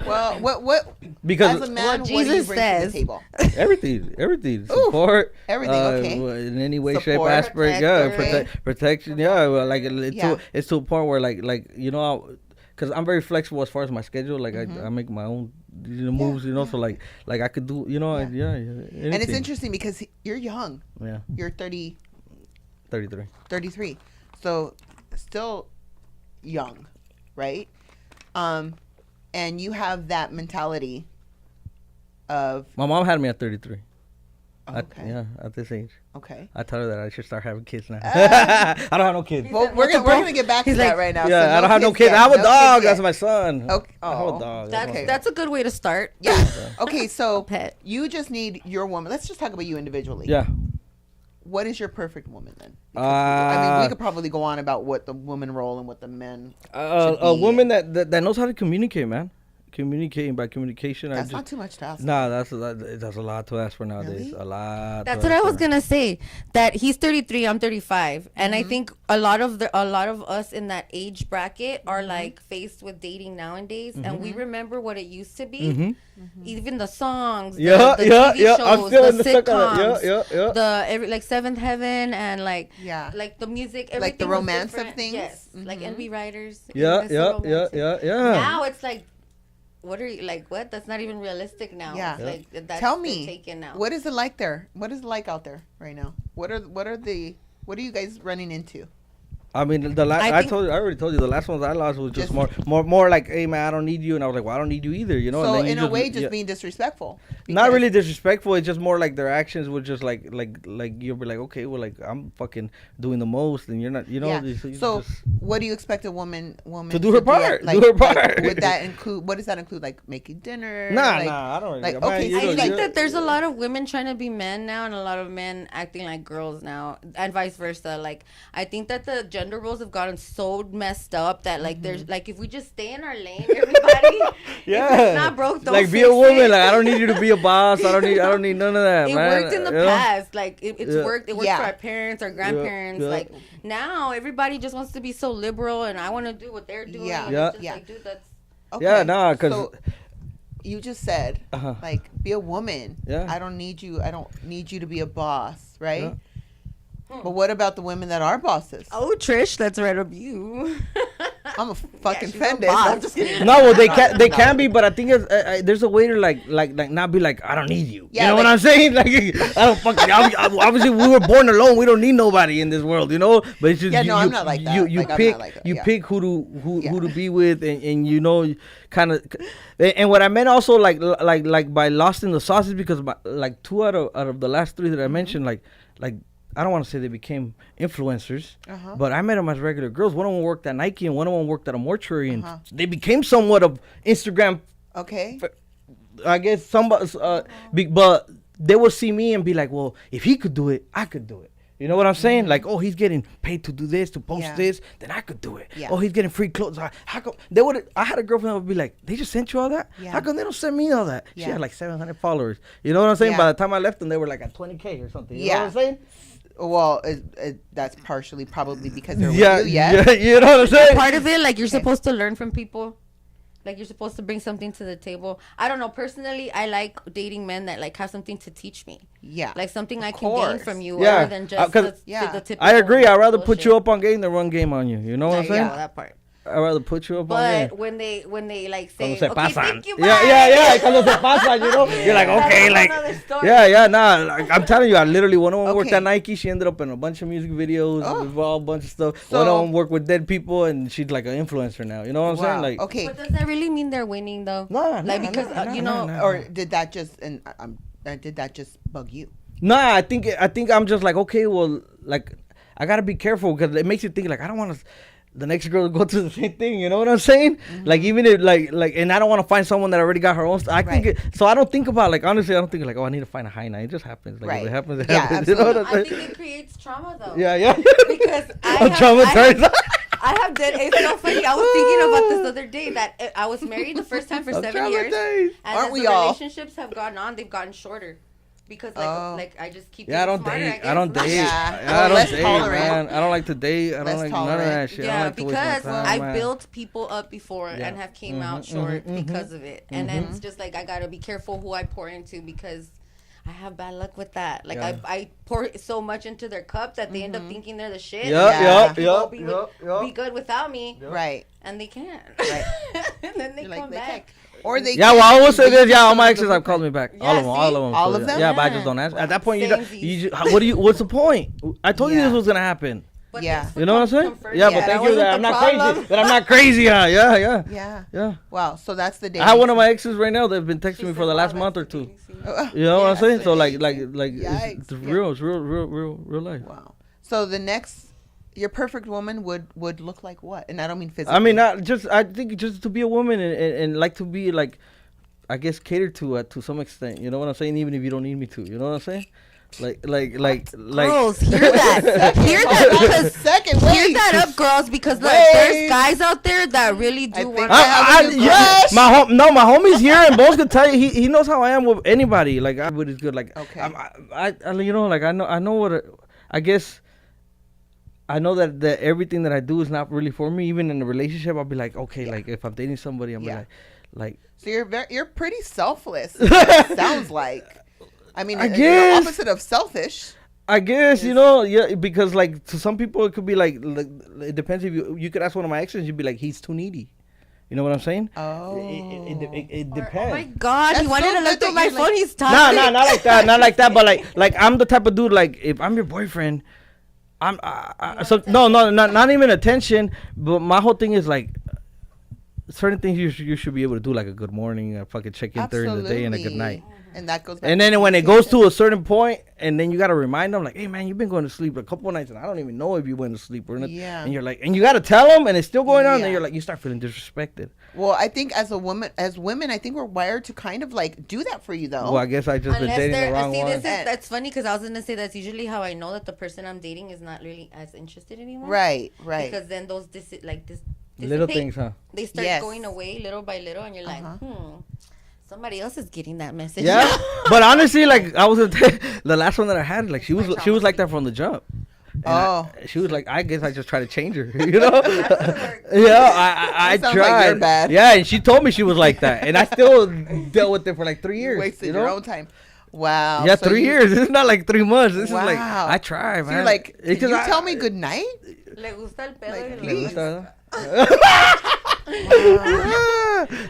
Well, what because as a man, what Jesus says. To the table? Everything. Support. Everything. Okay. In any way, shape, aspect. Protection. Yeah. Well, like it's to a point where like you know, because I'm very flexible as far as my schedule. Like I make my own moves. You know, so like I could do. You know. And it's interesting because you're young. Yeah. You're 30. 33. 33. So still young, right? And you have that mentality of... My mom had me at 33. Okay. At this age. Okay. I told her that I should start having kids now. I don't have no kids. Well, we're gonna get back to that right now. Yeah, so I don't have no kids. I have a dog. That's my son. Okay. I have a dog. That's a good way to start. Yeah. Okay, so pet. You just need your woman. Let's just talk about you individually. Yeah. What is your perfect woman then? I mean, we could probably go on about what the woman role and what the men. A woman that knows how to communicate, man. Communicating by communication. That's not too much to ask. Nah, that's a lot to ask for nowadays. Really? A lot. That's what I was gonna say. That he's 33, I'm 35, and I think a lot of us in that age bracket are like faced with dating nowadays, and we remember what it used to be. Even the songs, the TV shows, the sitcoms, the like Seventh Heaven, and like the music, everything like the romance of things. Yes, like NB Writers. Yeah. Now it's like what are you like? What? That's not even realistic now. Yeah. Like that's Tell me, taken now. what is it like there? What is it like out there right now? What are you guys running into? I mean, I already told you the last ones I lost was just more like, hey man, I don't need you, and I was like, well, I don't need you either, you know. So and then in a way, just being disrespectful. Not really disrespectful. It's just more like their actions were just like you'll be like, okay, well, like I'm fucking doing the most, and you're not, you know. Yeah. So what do you expect a woman to do her part? Like, do her part. Like, would that include? What does that include? Like making dinner? Nah, I don't. Like, okay, I think that there's a lot of women trying to be men now, and a lot of men acting like girls now, and vice versa. Like I think that the gender roles have gotten so messed up that like there's like if we just stay in our lane, everybody. Yeah. If it's not broke, don't like be a woman. Like I don't need you to be a boss. I don't need none of that. It man. worked in the past. Like it's worked. It worked Yeah. for our parents, our grandparents. Yeah. Like now, everybody just wants to be so liberal, and I want to do what they're doing. Yeah. And Yeah. It's just like, dude, that's Okay. Yeah, nah, because so you just said like be a woman. Yeah. I don't need you to be a boss, right? Yeah. But what about the women that are bosses? oh, Trish, that's right up you. I'm a fucking she's a offended. boss. I'm just kidding. No, well they can be, but I think it's, there's a way to like not be like I don't need you. Yeah, you know like, what I'm saying? Like I don't fucking. Obviously, we were born alone. We don't need nobody in this world, you know. But it's just I'm not like that. You Like, I'm pick not like that, you yeah. pick who to be with, and you know kind of. And what I meant also like by lost in the sauce is because like 2 out of the last 3 that I mentioned like. I don't want to say they became influencers, but I met them as regular girls. One of them worked at Nike and one of them worked at a mortuary, and they became somewhat of Instagram. Okay. I guess somebody, but they would see me and be like, "Well, if he could do it, I could do it." You know what I'm saying? Like, oh, he's getting paid to do this, to post this, then I could do it. Yeah. Oh, he's getting free clothes. How come they would? I had a girlfriend that would be like, they just sent you all that? Yeah. How come they don't send me all that? She Yeah. had like 700 followers. You know what I'm saying? Yeah. By the time I left them, they were like at 20K or something. You know what I'm saying? Well, that's partially probably because they're with you, yeah, you know what I'm saying? Part of it, like you're supposed to learn from people. Like you're supposed to bring something to the table. I don't know. Personally, I like dating men that like have something to teach me. Yeah. Like something I can course. gain from you, Yeah. other than just the typical I agree. I'd rather put bullshit. you up on game than run game on you. You know what I'm saying? Yeah, that part. I'd rather put you up on But game. when they like say, Cuando se okay, pasan. thank you, bye. Yeah. Cuando se pasan, you know? You're like, okay, like, another story. nah. Like, I'm telling you, I literally, one of them worked Okay. at Nike. She ended up in a bunch of music videos, a bunch of stuff. So- One of them worked with dead people, and she's like an influencer now. You know what I'm saying? Like, okay. But does that really mean they're winning though? No, like no, because no, you no, know, no. Or did that just did that just bug you? Nah, I think I'm just like, okay, well, like, I gotta be careful because it makes you think like I don't want to. The next girl to go through the same thing, you know what I'm saying? Like even if like, and I don't want to find someone that already got her own. I think so. I don't think about like honestly. I don't think like I need to find a high night. It just happens. Like if it happens, it happens. You know what I'm I saying? think it creates trauma though. Yeah. Because I'm traumatized. I have did. It's so funny. I was thinking about this the other day that I was married the first time for 7 years, and Aren't as we the all? relationships have gone on, they've gotten shorter. Because like I just keep I don't smarter, date. I I don't guess. date. Yeah. I don't Less date, tolerant. man. I don't like to date. I don't Less like none of that tolerant. shit. I Yeah, don't like to waste my because time, I man. built people up before and have came out short because of it. And then it's just like I gotta be careful who I pour into because I have bad luck with that. Like I pour so much into their cup that they end up thinking they're the shit. Be good without me. Right. And they can't. Right. And then they come back. Or they Yeah, well, I will say this. Yeah, all my exes have called me back. Yeah, all of them. see? All of them. All So, of them? Yeah, but I Yeah. just don't answer. At that point, Samesies. you just, what's the point? I told you Yeah. this was gonna happen. But Yeah. thanks for You know what I'm saying? confirming Yeah, that. but thank That you that wasn't I'm the not problem. crazy. That I'm not crazy. Yeah. Yeah. Wow. So that's the day. I have one of my exes right now. They've been texting me for the last month or two. You know what I'm saying? So like, Yikes. it's real. It's real life. Wow. So the next, your perfect woman would look like what? And I don't mean physically. I mean, I think just to be a woman and like to be like, I guess catered to some extent. You know what I'm saying? Even if you don't need me to. You know what I'm saying? Like. Girls, hear that. Hear that because second. hear that up, girls, because like, there's guys out there that really do want. My homie's here and both could tell you he knows how I am with anybody. Like everybody's good. Like okay. I you know like I know what I guess. I know that everything that I do is not really for me. Even in a relationship, I'll be like, okay, like if I'm dating somebody, I'm like. So you're pretty selfless. Sounds like. I mean, I you're guess. opposite of selfish. I guess you know, yeah, because like to some people it could be like it depends if you could ask one of my exes, you'd be like he's too needy, You know what I'm saying? Oh. It depends. Oh my God, That's he wanted so to look good through that my you're phone. like- He's talking. No, not like that, not like that. But like I'm the type of dude, like if I'm your boyfriend, so not even attention. But my whole thing is like certain things you should be able to do, like a good morning, a fucking check in during the day, and a good night. And that goes back And then when it goes to a certain point, and then you got to remind them, like, hey, man, you've been going to sleep a couple of nights, and I don't even know if you went to sleep or not. Yeah. And you're like, and you got to tell them, and it's still going on, Yeah. and you're like, you start feeling disrespected. Well, I think as women, I think we're wired to kind of like do that for you, though. Well, I guess I just been dating the wrong one. That's funny because I was gonna say that's usually how I know that the person I'm dating is not really as interested anymore. Right. Because then those Little things, huh? They start Yes. going away little by little, and you're like, somebody else is getting that message. Yeah, but honestly, like I was the last one that I had, like she was like that from the jump. And she was like, I guess I just try to change her, you know? Yeah, I Sounds tried. like you're bad. Yeah, and she told me she was like that, and I still dealt with it for like 3 years. You wasted you know? your own time. Wow. Yeah, So 3 years. This is not like 3 months. This Wow. is like I try, So man. you're like, It's can you just tell me good night? Le gusta el pedo Like, y please.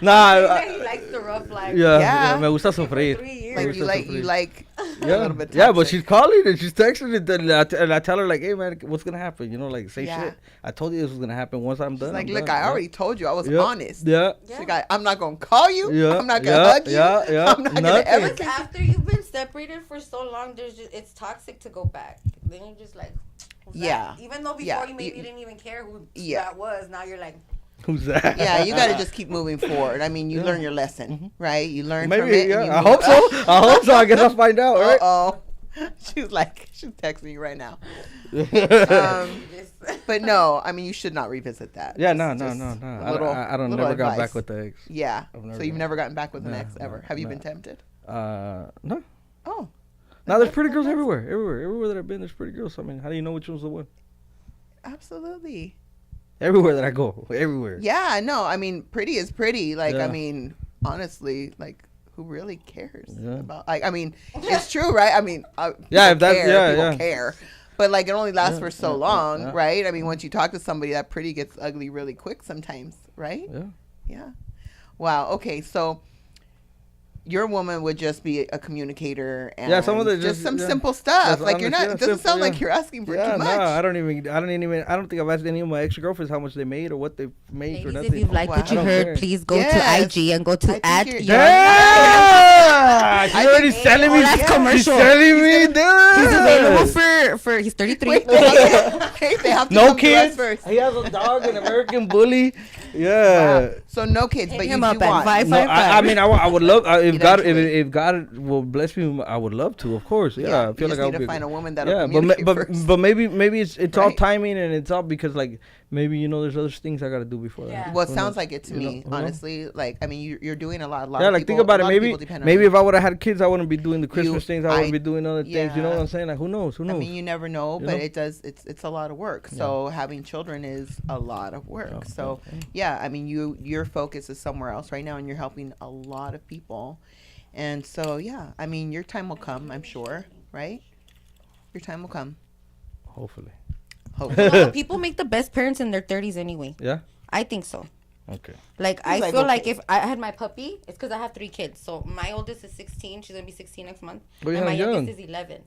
Nah, he likes the rough life. yeah, me gusta sufrir. 3 years. Like Me you gusta like sufrir. you like a Yeah, little bit. yeah, but toxic. she's calling and she's texting it, and I tell her like, hey man, what's gonna happen? You know, like say Yeah. shit. I told you this was gonna happen. Once I'm done, like, I'm look, done. I already told you I was Yeah. honest. Yeah. She's like, I'm not gonna call you. Yeah. I'm not gonna Yeah. hug you. Yeah. I'm not gonna Nothing. ever. But after you've been separated for so long, it's toxic to go back. Then you're just like, who's Yeah. that? Even though before Yeah. you maybe didn't even care who Yeah. that was, now you're like, Who's that? Yeah, you got to just keep moving forward. I mean, you learn your lesson, right? You learn from Maybe. it. Yeah. and you I move hope so. I hope so. I guess I'll find out. Right. Oh, she's texting you right now. this. But no, I mean, you should not revisit that. Yeah. It's No. just No. a little- I don't little never got advice. back with the ex. Yeah. I've never So you've gone. never gotten back with an No, ex ever? no, Have you no. been tempted? No. Oh, No, there's pretty girls everywhere that I've been. There's pretty girls. I mean, how do you know which one's the one? absolutely. Everywhere that I go, everywhere. Yeah, no, I mean, pretty is pretty. Like, Yeah. I mean, honestly, like, who really cares Yeah. about? Like, I mean, it's true, right? I mean, Yeah, people if that's- care, yeah, people yeah. care, but like, it only lasts Yeah, for so yeah, long, yeah. right? I mean, once you talk to somebody, that pretty gets ugly really quick sometimes, right? Yeah. Yeah. Wow. Okay, so your woman would just be a communicator and Yeah, some of the just some yeah. simple stuff. That's Like you're honest, not. yeah, It doesn't simple, sound like yeah. you're asking for Yeah, too no, much. I don't think I've asked any of my ex girlfriends how much they made or what they made or Ladies, nothing. if you've liked what Wow. you I don't heard, care. please go Yes. to IG and go I to think at you're- your. Yeah, she's already think- selling me. Oh, that's She's commercial. selling me, dude. He's available for he's 33. Wait, they have to No come to us kids. first. He has a dog, an American bully. Yeah. Wow. So no kids, Hit but you him do up at want. 5. No, I mean, I would love if God Eventually. if God will bless me, I would love to, of course. Yeah, I you feel just like I need would to find a woman that'll yeah, communicate first. but maybe it's all Right. timing and it's all because like maybe there's other things I got to do before Yeah. that. Well, it Who sounds knows? like it to You me, know? honestly. Like, I mean, you're doing a lot. Yeah, Of like people, think about a it. lot of Maybe people depend on maybe you. if I would have had kids, I wouldn't be doing the Christmas things. I wouldn't I- be doing other things. You know what yeah. I'm saying? Like who knows? Who knows? I mean, you never know, You but know? it does. It's a lot of work. So having children is a lot of work. Yeah, So yeah, I mean, your focus is somewhere else right now, and you're helping a lot of people. And so yeah, I mean, your time will come. I'm sure, right? Your time will come. Hopefully. Hopefully. Well, people make the best parents in their 30s anyway. Yeah. I think so. Okay. Like, I like, feel like okay. if I had my puppy, it's because I have 3 kids. So my oldest is 16. She's going to be 16 next month. Oh, yeah, and my young. youngest is 11.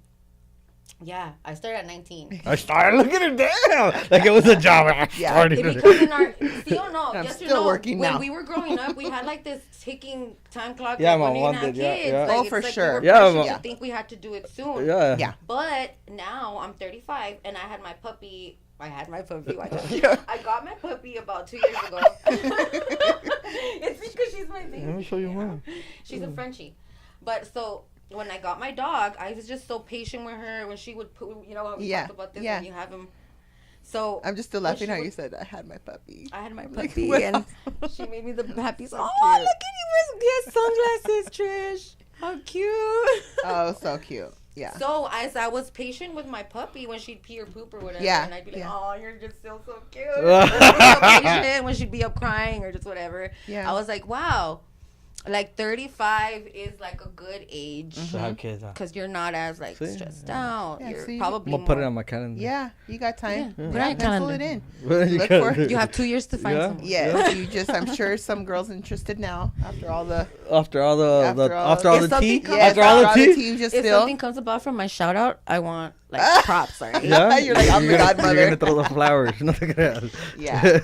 Yeah, I started at 19. I started looking at damn like it was a job. I Yeah. started It it. becomes in our, see or no, I'm yes or still no, working when now. we were growing up, we had like this ticking time clock. Yeah, like, when my we mom didn't have did, yeah, kids. yeah. Like, Oh, it's for like sure. We were Yeah, pressured ma- to Yeah. think we had to do it soon. Yeah. Yeah. But now I'm 35 and I had my puppy. I had my puppy. Yeah. I got my puppy about 2 years ago. It's because she's my baby. Let me show you mine. She's a Frenchie. But so when I got my dog, I was just so patient with her when she would put, you know, how we Yeah, talked about this yeah. when you have him. So I'm just still when laughing she how you would- said I had my puppy. I had my Like, puppy wow. and she made me the happiest. Oh, cute. look at you with sunglasses, Trish. How cute. Oh, so cute. Yeah. So as I was patient with my puppy when she'd pee or poop or whatever, Yeah, and I'd be like, yeah. "Oh, you're just still so cute." I'd be so patient when she'd be up crying or just whatever. Yeah. I was like, "Wow." like 35 is like a good age to have kids, because you're not as like stressed out. Yeah, you're see? probably I'm gonna put it on my calendar. Yeah, you got time. Yeah. Put it on your Pencil calendar. it in. You Look for. You have 2 years to find someone. Yeah, you just. I'm sure some girls interested now after all the. After all the tea, Yes, after all the tea. You just If feel. something comes about from my shout out, I want like props, right? Yeah, You're like, I'm the godmother. You're gonna throw the flowers. No te creas. Yeah.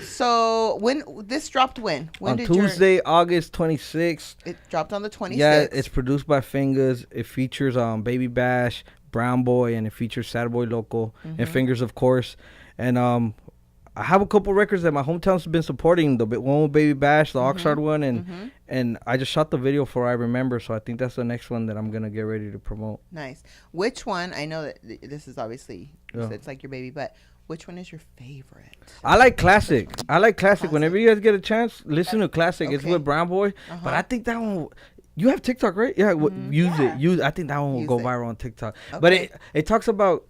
So when this dropped when? When on did Tuesday, August 26th. It dropped on the 26th. Yeah, it's produced by Fingers. It features Baby Bash, Brown Boy, and it features Sad Boy Loco and Fingers, of course. And I have a couple records that my hometown's been supporting. The one with Baby Bash, the Oxnard one, and I just shot the video for I Remember. So I think that's the next one that I'm gonna get ready to promote. Nice. Which one? I know that this is obviously it's like your baby, but which one is your favorite? I like classic. Whenever you guys get a chance, listen to classic. It's with Brown Boy, but I think that one. You have TikTok, right? Yeah, use it. I think that one will go viral on TikTok. Okay. But it talks about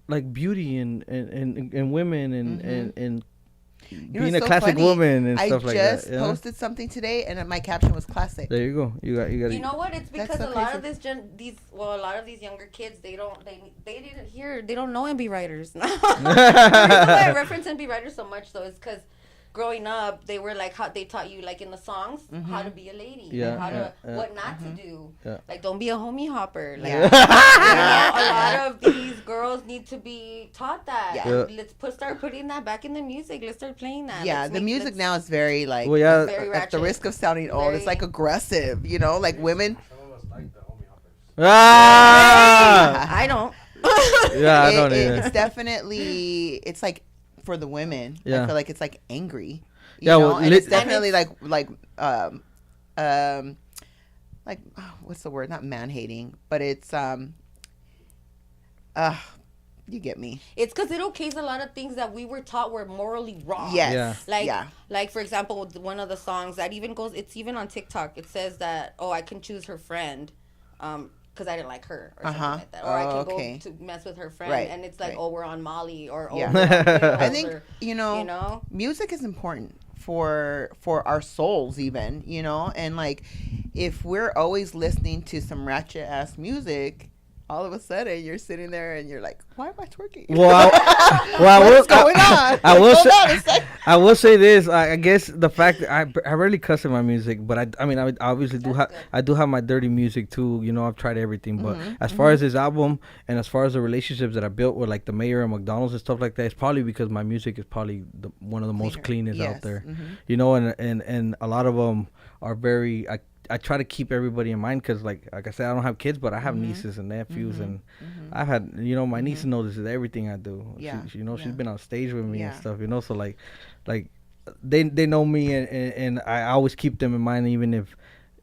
like beauty and women and being a classic woman and stuff like that. I just posted something today, and my caption was classic. There you go. You got. You know what? It's because a lot of these younger kids, they don't know MB writers. The reason why I reference MB writers so much though is because growing up, they were like how they taught you like in the songs how to be a lady, what not to do, like don't be a homie hopper. Like a lot of these girls need to be taught that. Let's start putting that back in the music. Let's start playing that. Yeah, the music now is very like very at the risk of sounding old. It's like aggressive, you know, like women. I don't. I don't either. It's definitely like. For the women, I feel like it's like angry. You know? And it's definitely like what's the word? Not man hating, but it's you get me. It's because it okays a lot of things that we were taught were morally wrong. Yes. Like for example, one of the songs that even goes, it's even on TikTok. It says that I can choose her friend, because I didn't like her or something like that. Or I can go to mess with her friend. Right. And it's like, we're on Molly or we're on I think, you know, music is important for our souls even, you know? And like, if we're always listening to some ratchet ass music, all of a sudden you're sitting there and you're like, why am I twerking? What's going on? I will say this. I guess the fact that I rarely cuss in my music, but I mean I obviously I do have my dirty music too. You know, I've tried everything, but as far as this album and as far as the relationships that I built with like the mayor and McDonald's and stuff like that, it's probably because my music is probably one of the most cleanest out there. You know, and a lot of them are very. I try to keep everybody in mind because, like I said, I don't have kids, but I have nieces and nephews, and I've had, you know, my niece notices everything I do. Yeah. She's been on stage with me and stuff, you know. So like they know me, and I always keep them in mind, even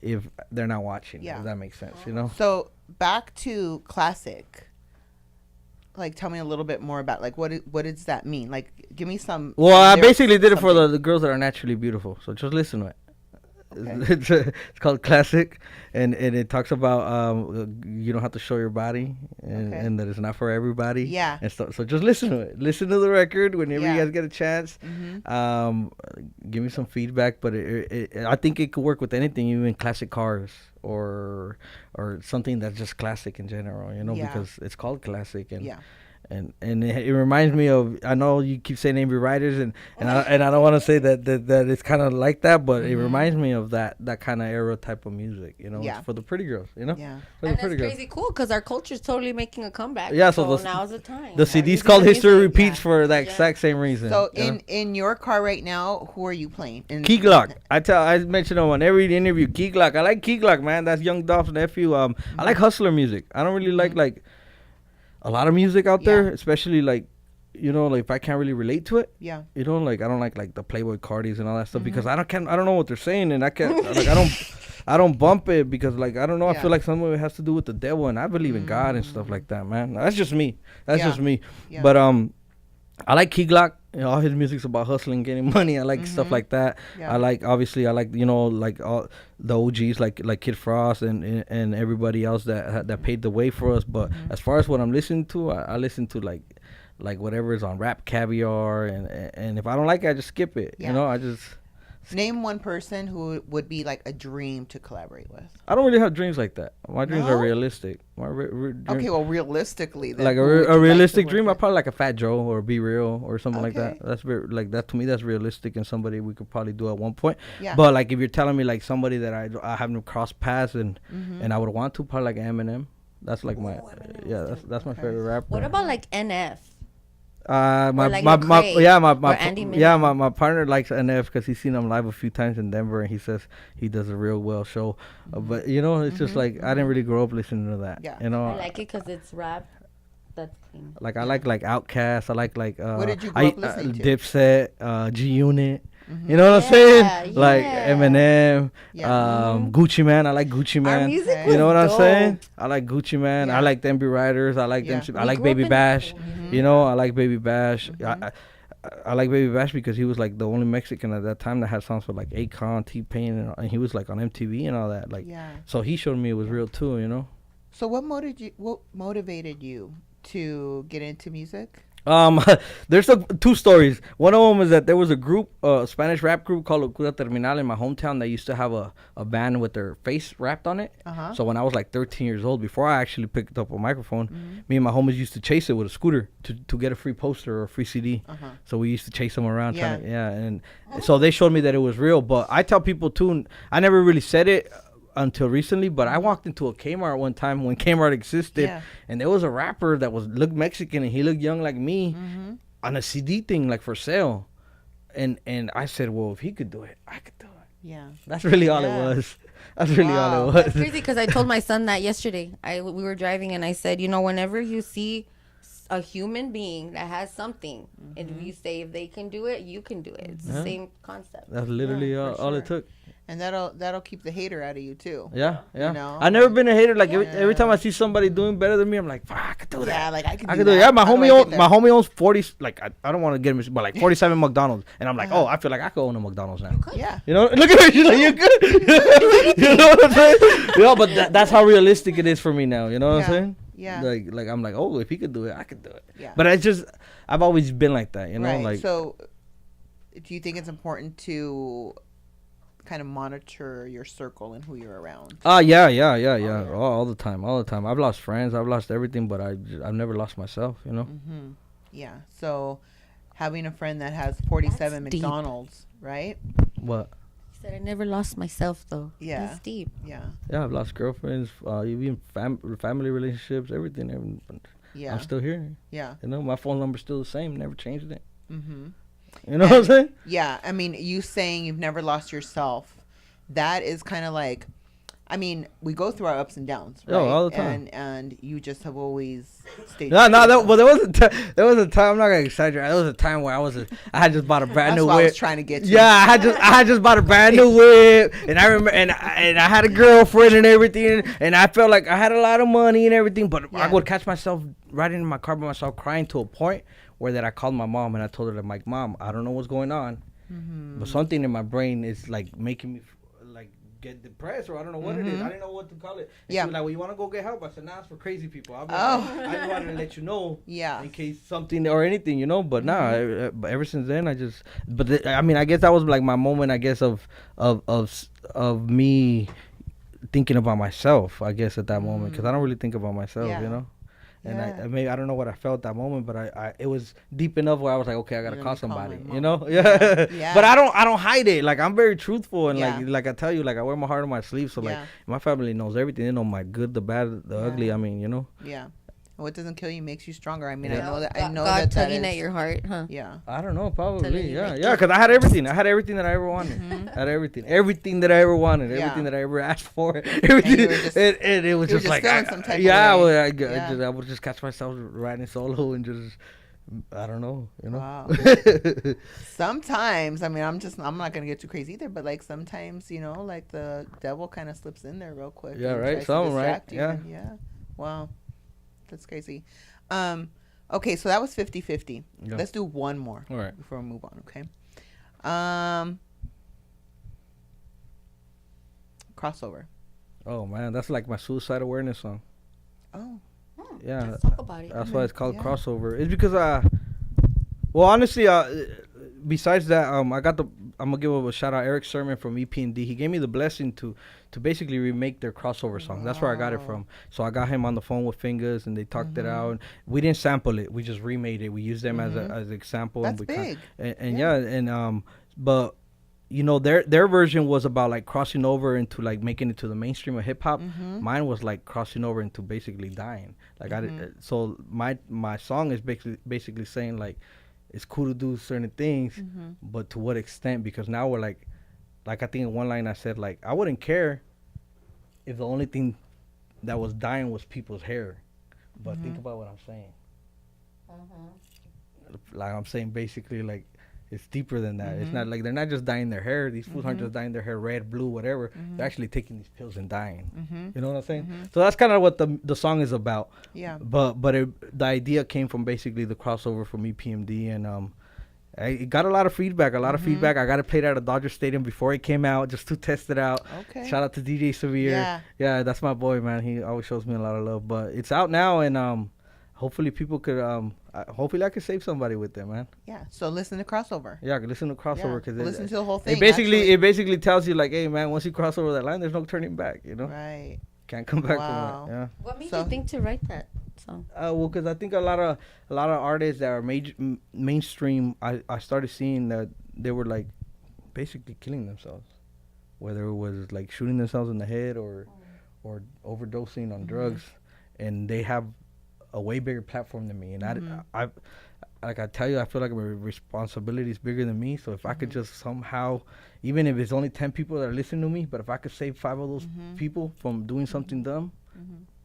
if they're not watching. Yeah. If that makes sense, you know. So back to classic. Like, tell me a little bit more about like what does that mean? Like, give me some. Well, I basically did it for the girls that are naturally beautiful. So just listen to it. Okay. It's called Classic, and it talks about you don't have to show your body, and that it's not for everybody. Yeah. And so just listen to it. Listen to the record whenever you guys get a chance. Give me some feedback, but I think it could work with anything, even classic cars or something that's just classic in general. You know, because it's called Classic, and it reminds me of, I know you keep saying Avery Riders, and I don't want to say that it's kind of like that, but it reminds me of that kind of era type of music, you know. It's for the pretty girls, you know. For and it's crazy cool because our culture is totally making a comeback. So now's the time. The CD's called History Repeats for that exact same reason. So in your car right now, who are you playing? Key Glock. I mention him on every interview. Key Glock. I like Key Glock, man. That's Young Dolph's nephew. I like hustler music. I don't really like a lot of music out there, especially like, you know, like if I can't really relate to it, you know, like I don't like the Playboy Cardis and all that stuff because I don't know what they're saying, and I can't like I don't bump it because like I don't know, I feel like some of it has to do with the devil, and I believe in God and stuff like that, man. That's just me. But I like Key Glock. You know, all his music's about hustling, getting money. I like stuff like that. I like you know, like all the OGs like Kid Frost and everybody else that paved the way for us. But as far as what I'm listening to, I listen to like whatever is on Rap Caviar, and if I don't like it, I just skip it. You know, Name one person who would be like a dream to collaborate with. I don't really have dreams like that. My dreams are realistic. Okay, well, realistically, then, like a realistic dream, I probably like a Fat Joe or Be Real or something like that. That's very, like that to me. That's realistic and somebody we could probably do at one point. Yeah. But like if you're telling me like somebody that I haven't crossed paths and I would want to, probably like Eminem. That's like my that's my favorite rapper. What about like NF? My partner likes NF because he's seen him live a few times in Denver and he says he does a real well show. But you know, it's just like I didn't really grow up listening to that. Yeah, you know, I like it because it's rap. That's clean. Like I like Outkast. I like what did you grow up listening to? Dipset, G Unit. You know what I'm saying? Like Eminem, Gucci Man. I like Gucci Man. You know what I'm saying? I like Gucci Man. I like them Be Riders. I like them. I like Baby Bash. You know, I like Baby Bash. I like Baby Bash because he was like the only Mexican at that time that had songs with like Akon, T-Pain, and he was like on MTV and all that. Like, so he showed me it was real too. You know. So what motivated you to get into music? There's two stories. One of them is that there was a group, Spanish rap group called Locura Terminal in my hometown that used to have a band with their face wrapped on it. So when I was like 13 years old, before I actually picked up a microphone, me and my homies used to chase it with a scooter to get a free poster or a free CD. So we used to chase them around. And so they showed me that it was real. But I tell people too, I never really said it until recently, but I walked into a Kmart one time when Kmart existed, and there was a rapper that looked Mexican and he looked young like me on a CD thing, like for sale, and I said, well, if he could do it, I could do it. Yeah, that's really all it was. That's really all it was. That's crazy because I told my son that yesterday. We were driving and I said, you know, whenever you see a human being that has something, and you say if they can do it, you can do it. It's the same concept. That's literally all it took. And that'll keep the hater out of you too. Yeah. You know? I've never been a hater. Like every time I see somebody doing better than me, I'm like, fuck, I could do that. Yeah, like I could do that. Yeah, my homie owns 40. Like I don't want to get him, but like 47 McDonald's, and I'm like, oh, I feel like I could own a McDonald's now. Yeah. You know, look at her. She's like, you could. You know what I'm saying? But that's how realistic it is for me now. You know what I'm saying? Yeah. Like I'm like, oh, if he could do it, I could do it. Yeah. But it's just I've always been like that. You know, right. Like. So, do you think it's important to kind of monitor your circle and who you're around? Yeah. All the time. I've lost friends, I've lost everything, but I've never lost myself, you know. Yeah. So having a friend that has 47 McDonald's, right? What? He said I never lost myself though. Yeah. That's deep. Yeah. Yeah, I've lost girlfriends, even family relationships, everything. Yeah. I'm still here. Yeah. You know, my phone number's still the same, never changed it. You know what I'm saying? Yeah. I mean, you saying you've never lost yourself, that is kind of like, I mean, we go through our ups and downs, right? Oh, all the time. And you just have always stayed. Well, there was a time. I'm not gonna exaggerate. There was a time where I had just bought a brand new whip. I was trying to get to. Yeah, I had just bought a brand new whip, and I remember, and I had a girlfriend and everything, and I felt like I had a lot of money and everything, but I would catch myself riding in my car by myself, crying to a point where that I called my mom and I told her that, like, Mom, I don't know what's going on, but something in my brain is like making me like get depressed, or I don't know what it is. I didn't know what to call it. And she was like, well, you want to go get help? I said, nah, it's for crazy people. I just wanted to let you know, in case something or anything, you know. But ever since then, I guess that was like my moment, I guess, of me thinking about myself, I guess, at that moment, because I don't really think about myself, you know. And I don't know what I felt that moment, but it was deep enough where I was like, okay, I gotta call somebody, you know. Yeah. But I don't hide it. Like, I'm very truthful, and like I tell you, like, I wear my heart on my sleeve. So like my family knows everything. They know my good, the bad, the ugly. I mean, you know. Yeah. What doesn't kill you makes you stronger. I mean, I know that. God tugging at your heart, huh? Yeah. I don't know, probably. Yeah. Because I had everything. I had everything that I ever wanted. I had everything that I ever wanted, everything that I ever asked for. Everything. And it was just like, I would just catch myself riding solo and just, I don't know, you know. Wow. Sometimes, I mean, I'm not gonna get too crazy either, but like sometimes, you know, like the devil kind of slips in there real quick. Yeah, right. Some, right? Yeah. Yeah. Wow. That's crazy. Okay, so that was 50-50. Yeah. Let's do one more before we move on, okay? Crossover. Oh, man, that's like my suicide awareness song. Oh. Yeah. Let's talk about it. That's why it's called Crossover. It's because, well, honestly, besides that, I'm gonna give a shout out Erick Sermon from EP&D. He gave me the blessing to basically remake their crossover song. That's where I got it from. So I got him on the phone with Fingers, and they talked it out. We didn't sample it. We just remade it. We used them as an example. That's and big. But you know, their version was about like crossing over into like making it to the mainstream of hip hop. Mine was like crossing over into basically dying. Like so my song is basically saying like it's cool to do certain things, but to what extent? Because now we're like I think in one line I said like I wouldn't care if the only thing that was dying was people's hair, but think about what I'm saying. Like I'm saying basically like it's deeper than that. It's not like they're not just dyeing their hair. These fools aren't just dyeing their hair red, blue, whatever. They're actually taking these pills and dying. You know what I'm saying? So that's kind of what the song is about. Yeah. But the idea came from basically the crossover from EPMD, and I got a lot of feedback. I got it played at a Dodger Stadium before it came out, just to test it out. Okay. Shout out to DJ Severe. Yeah, that's my boy, man. He always shows me a lot of love. But it's out now, and hopefully people could hopefully I could save somebody with it, man. Yeah. So listen to crossover. Yeah, listen to crossover because listen to the whole thing. It basically tells you like, hey man, once you cross over that line, there's no turning back. You know. Right. Can't come back Wow. from that. Yeah. What made you think to write that song? Well, because I think a lot of artists that are mainstream, I started seeing that they were like basically killing themselves, whether it was like shooting themselves in the head or overdosing on drugs, and they have a way bigger platform than me, and I like I tell you, I feel like my responsibility is bigger than me. So if I could just somehow, even if it's only 10 people that are listening to me, but if I could save 5 of those people from doing something dumb,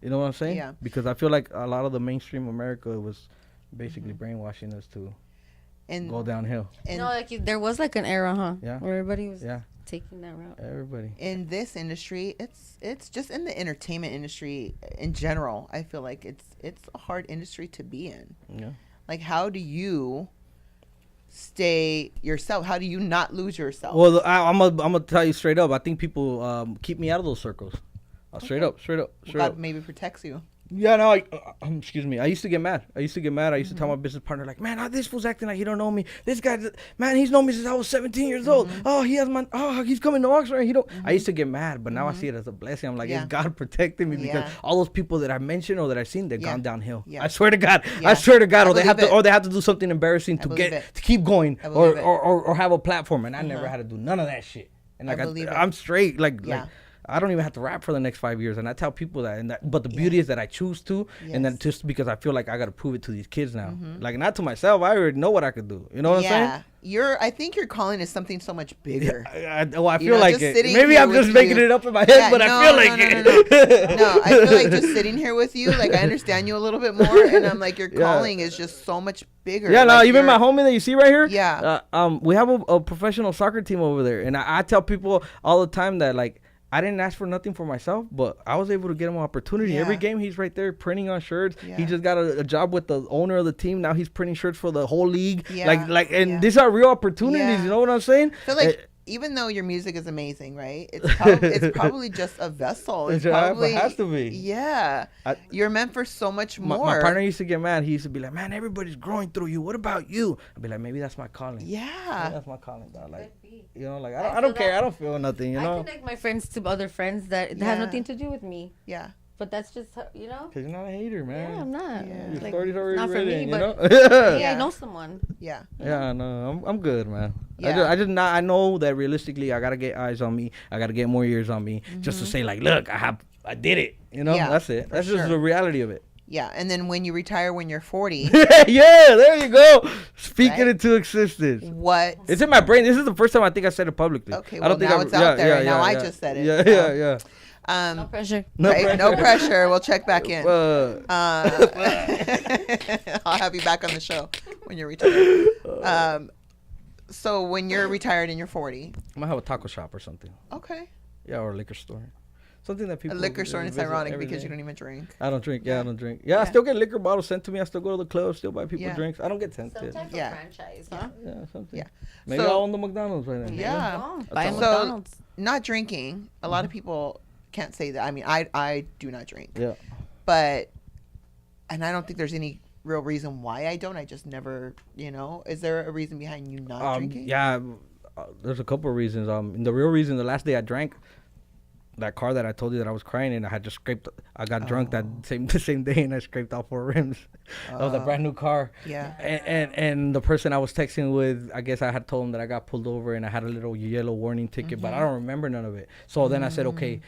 you know what I'm saying? Yeah. Because I feel like a lot of the mainstream America was basically brainwashing us to go downhill. And there was like an era, huh? Yeah. Where everybody was taking that route. Everybody. In this industry, it's just in the entertainment industry in general. I feel like it's a hard industry to be in. Yeah. Like, how do you stay yourself? How do you not lose yourself? Well, I'm gonna tell you straight up. I think people keep me out of those circles. Straight up. God maybe protects you. Yeah, no, excuse me. I used to get mad. I used to tell my business partner, like, man, how this fool's acting like he don't know me. This guy, man, he's known me since I was 17 years old. Oh, he's coming to Oxnard. He don't. I used to get mad, but now I see it as a blessing. I'm like, it's God protecting me because all those people that I mentioned or that I've seen, they've gone downhill. Yeah. I swear to God. I swear to God. Or they have to do something embarrassing to keep going or have a platform. And I never had to do none of that shit. And like I'm straight. Like I don't even have to rap for the next 5 years, and I tell people that. But the beauty is that I choose to, and then just because I feel like I got to prove it to these kids now. Like not to myself, I already know what I could do. You know what I'm saying? I think your calling is something so much bigger. I feel like it. Maybe I'm just making it up in my head, but I feel like it. No, I feel like just sitting here with you, like I understand you a little bit more, and I'm like your calling is just so much bigger. Yeah, no, even my homie that you see right here. Yeah. We have a professional soccer team over there, and I tell people all the time that like. I didn't ask for nothing for myself, but I was able to get him an opportunity. Yeah. Every game, he's right there printing on shirts. Yeah. He just got a job with the owner of the team. Now he's printing shirts for the whole league. Yeah. And these are real opportunities. You know what I'm saying? I feel like even though your music is amazing, right? It's probably just a vessel. It has to be. Yeah. You're meant for so much more. My partner used to get mad. He used to be like, man, everybody's growing through you. What about you? I'd be like, maybe that's my calling. Yeah. Maybe that's my calling, dog. Like, you know, like I don't care. I don't feel nothing, you know? I connect my friends to other friends that have nothing to do with me. Yeah. But that's just, you know? Because you're not a hater, man. Yeah, I'm not. Yeah. Your story's already not written, for me, you but know? I know someone. Yeah. Yeah, no, I'm good, man. Yeah. I know that realistically, I got to get eyes on me. I got to get more ears on me just to say, like, look, I did it. You know? Yeah, that's it. That's just the reality of it. Yeah, and then when you retire when you're 40. Yeah, there you go. Speaking it into existence. What? It's in my brain. This is the first time I think I said it publicly. Okay, well, now it's out there. Now I just said it. Yeah. No pressure. No pressure. We'll check back in. I'll have you back on the show when you're retired. So when you're retired and you're 40. I might have a taco shop or something. Okay. Yeah, or a liquor store. Something that people... A liquor store, and it's ironic because you don't even drink. I don't drink. Yeah, I don't drink. Yeah, I still get liquor bottles sent to me. I still go to the club, still buy people drinks. I don't get tempted. Some type of franchise, huh? Yeah, something. Yeah. Maybe I'll own the McDonald's right now. Yeah. Buy McDonald's. Not drinking, a lot of people can't say that. I mean, I do not drink. Yeah. But, and I don't think there's any real reason why I don't. I just never, you know. Is there a reason behind you not drinking? Yeah. there's a couple of reasons. The real reason, the last day I drank, that car that I told you that I was crying in, I had just scraped. I got drunk the same day, and I scraped all 4 rims. That was a brand new car. Yeah. And the person I was texting with, I guess I had told him that I got pulled over and I had a little yellow warning ticket, but I don't remember none of it. So then I said, okay,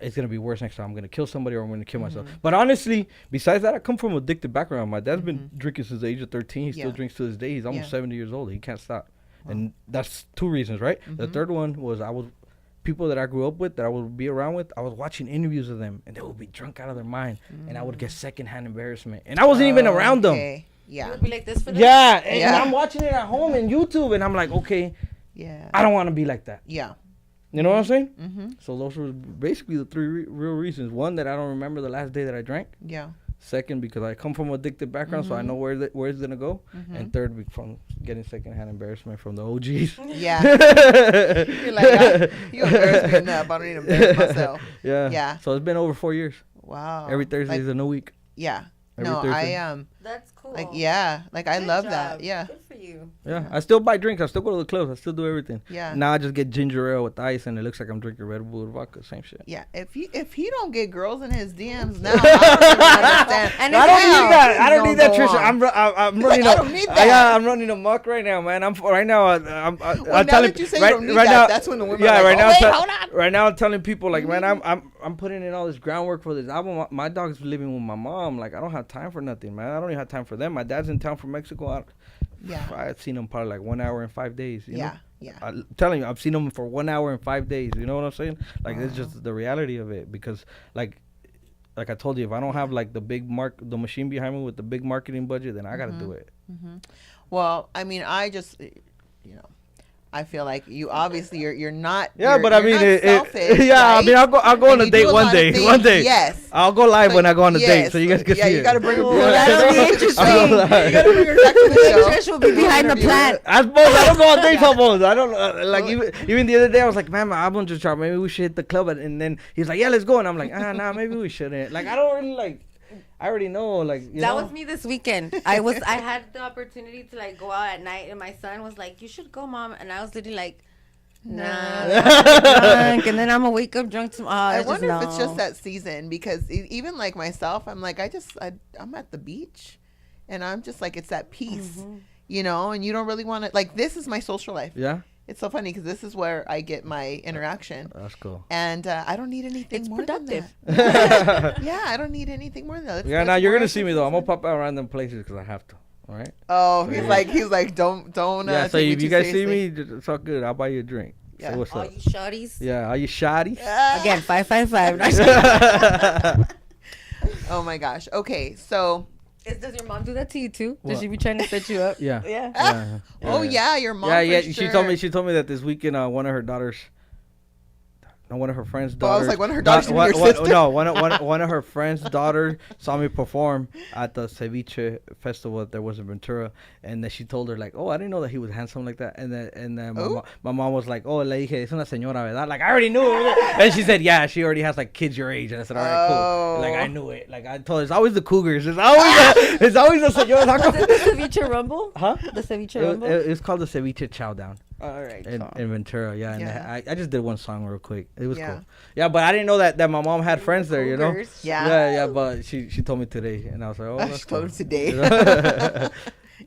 it's gonna be worse next time. I'm gonna kill somebody or I'm gonna kill myself. But honestly, besides that, I come from an addicted background. My dad's been drinking since the age of 13. He still drinks to this day. He's almost 70 years old. He can't stop. And that's 2 reasons, right? The third one was people that I grew up with, that I would be around with, I was watching interviews of them, and they would be drunk out of their mind, and I would get secondhand embarrassment, and I wasn't even around them. Yeah. You would be like this for them? Yeah, and I'm watching it at home in YouTube, and I'm like, okay, I don't want to be like that. Yeah. You know what I'm saying? So those were basically the 3 real reasons. One, that I don't remember the last day that I drank. Yeah. Second, because I come from an addicted background, so I know where it's gonna go. And third, from getting secondhand embarrassment from the OGs. Yeah. You're like, you embarrass me enough. I don't need to embarrass myself. Yeah. So it's been over 4 years. Wow. Every Thursday is a new week. Yeah. Every No, Thursday. That's cool. like, yeah. Like, I love that. Yeah. Good for you. Yeah, I still buy drinks. I still go to the clubs. I still do everything. Yeah. Now I just get ginger ale with ice, and it looks like I'm drinking Red Bull with vodka. Same shit. Yeah. If he don't get girls in his DMs now, I don't even understand. And I don't need that. I don't He's need that, gonna go Trisha. on. I'm running. I don't need that. Yeah, I'm running amok right now, man. I'm Well, now telling that you say right, you don't need right that, now. that's when the women Yeah, are like, right oh, now. wait, hold on. Right now, I'm telling people like, man, I'm putting in all this groundwork for this album. My dog's living with my mom. Like, I don't have time for nothing, man. I don't even have time for them. My dad's in town from Mexico. I've seen him probably like 1 hour in 5 days. You know? I'm telling you, I've seen him for 1 hour in 5 days. You know what I'm saying? Like, it's just the reality of it. Because like I told you, if I don't have like the machine behind me with the big marketing budget, then I gotta do it. Well, I mean, I just, I feel like you obviously you're not. Yeah, but I mean, selfish, yeah. right? I mean, I'll go on a date one day. One day. Yes. I'll go live when I go on a date, so you guys can see it. Yeah, you gotta bring her. That'll be interesting. You gotta bring her back to the show. Trish will be behind the plant. I don't go on dates almost. I don't like even the other day. I was like, man, my album just dropped. Maybe we should hit the club. And then he's like, yeah, let's go. And I'm like, nah, maybe we shouldn't. Like, I don't really like. I already know, like, that was me this weekend. I had the opportunity to like go out at night, and my son was like, "You should go, mom," and I was literally like, "Nah, I'm drunk," and then I'm gonna wake up drunk tomorrow. I wonder if it's just that season, because even like myself, I'm like, I'm at the beach, and I'm just like, it's that peace, and you don't really want to, like, this is my social life. Yeah. It's so funny because this is where I get my interaction. That's cool. And I don't need anything more productive. than that. Yeah, I don't need anything more than that. Yeah, now you're gonna see me though. I'm gonna pop out random places because I have to. All right. Oh, he's like, don't. Yeah. So if you guys see me, it's all good. I'll buy you a drink. Yeah. So what's all up? you shotties. Yeah. Are you shotties? Again, 555. Oh my gosh. Okay, so. Does your mom do that to you too? Does she be trying to set you up? Yeah. Yeah. Oh yeah, your mom. Yeah. For She sure. told me that this weekend one of her daughters. One of her friends' daughters. I was like, one of her daughters your sister? No, one of her friends' daughter saw me perform at the ceviche festival that there was in Ventura, and then she told her like, "Oh, I didn't know that he was handsome like that." And then my mom was like, "Oh, le dije, es una señora, verdad?" Like, I already knew it. And she said, "Yeah, she already has like kids your age." And I said, "All right, cool." Like, I knew it. Like, I told her, it's always the cougars. It's always the señora. Was it the ceviche rumble? Huh? The ceviche rumble. It's called the ceviche chow down. All right. In Ventura, yeah. And I just did one song real quick. It was cool. Yeah, but I didn't know that my mom had friends there, you know? Yeah, but she told me today, and I was like, oh, that's she told cool. her today.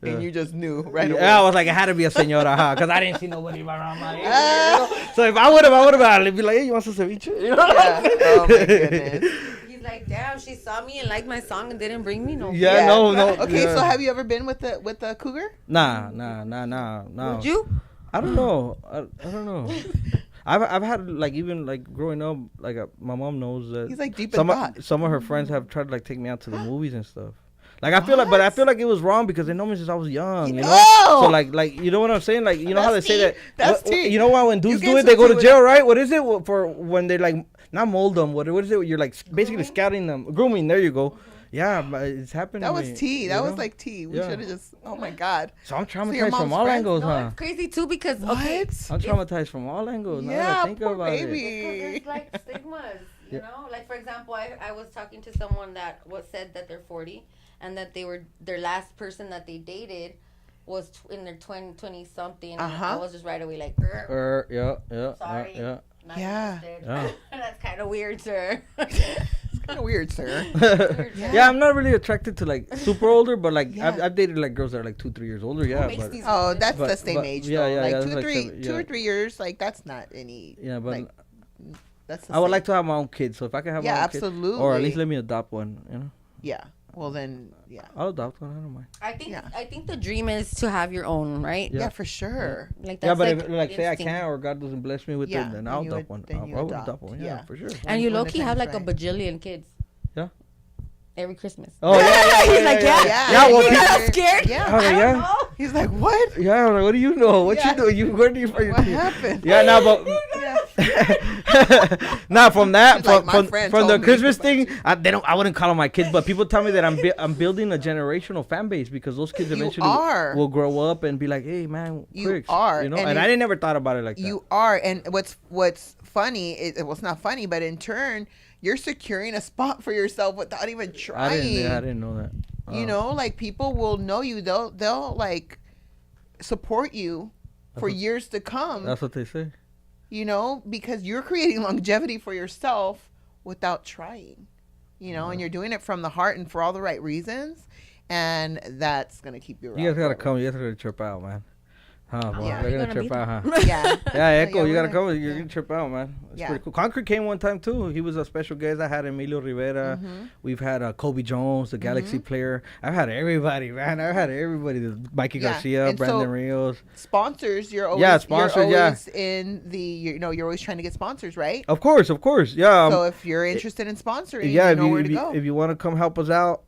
And you just knew right away. Yeah, I was like, it had to be a señora, because I didn't see nobody around my age. You know? So if I would have, I'd be like, hey, you want some ceviche? You know? Yeah. Oh, my goodness. He's like, damn, she saw me and liked my song and didn't bring me no. Yeah, no. Okay, so have you ever been with the cougar? Nah. Would you? I don't know. I don't know. I've had like even like growing up, like my mom knows that he's like deep in thought. Some of her friends have tried to like take me out to the movies and stuff. Like I feel like it was wrong because they know me since I was young, you know. So like you know what I'm saying? Like you know how they say that. That's tea. You know why when dudes do it, they go to jail, right? What is it for when they like not mold them? What is it? You're like basically scouting them, grooming. There you go. Yeah, but it's happened. That was tea. That was like tea. We should have just. Oh my god. So I'm traumatized from all angles, huh? It's crazy too because what? Okay, I'm traumatized from all angles. Yeah, poor baby. It's like stigmas, you know. Like for example, I was talking to someone that said that they're 40 and that their last person that they dated was in their 20 something. And I was just right away like, sorry. Yeah. That's kind of weird, sir. Kind of weird, sir. Yeah, I'm not really attracted to like super older, but like I've dated like girls that are like 2-3 years older. Yeah, that's the same age though. Like 2 or 3 years, like that's not any. Yeah, but like, that's. I would like to have my own kids, so if I can have my own absolutely, kids, or at least let me adopt one. You know. Yeah. Well then, I'll adopt one. I don't mind. I think the dream is to have your own, right? Yeah, for sure. Like that's but if, like say I can't or God doesn't bless me with it, then I'll adopt one. I'll adopt one. Yeah, for sure. And you low key have like a bajillion kids. Yeah. Every Christmas. Oh yeah. He's like well, you got scared. Yeah. He's like, what? Yeah. I'm like, what do you know? What you do? Where do you? What happened? Yeah. Now, but. Now from that, from the Christmas thing, I wouldn't call them my kids, but people tell me that I'm building a generational fan base because those kids eventually will grow up and be like, hey man, you are, you know. And I didn't never thought about it like that. You are, and what's funny is, well, it's not funny, but in turn, you're securing a spot for yourself without even trying. I didn't know that. You know, like people will know you. They'll like support you for years to come. That's what they say. You know, because you're creating longevity for yourself without trying, you know, and you're doing it from the heart and for all the right reasons. And that's going to keep you around. You guys got to come. You guys got to trip out, man. Huh, boy. Yeah. They're going to trip out, huh? Yeah. Yeah, Echo, you got to come. You're going to trip out, man. It's pretty cool. Concrete came one time, too. He was a special guest. I had Emilio Rivera. We've had Kobe Jones, the Galaxy player. I've had everybody, man. I've had everybody. Mikey Garcia, and Brandon Rios. Sponsors, you're always, in the, you're always trying to get sponsors, right? Of course. Yeah. So if you're interested in sponsoring, you know where to go. If you want to come help us out,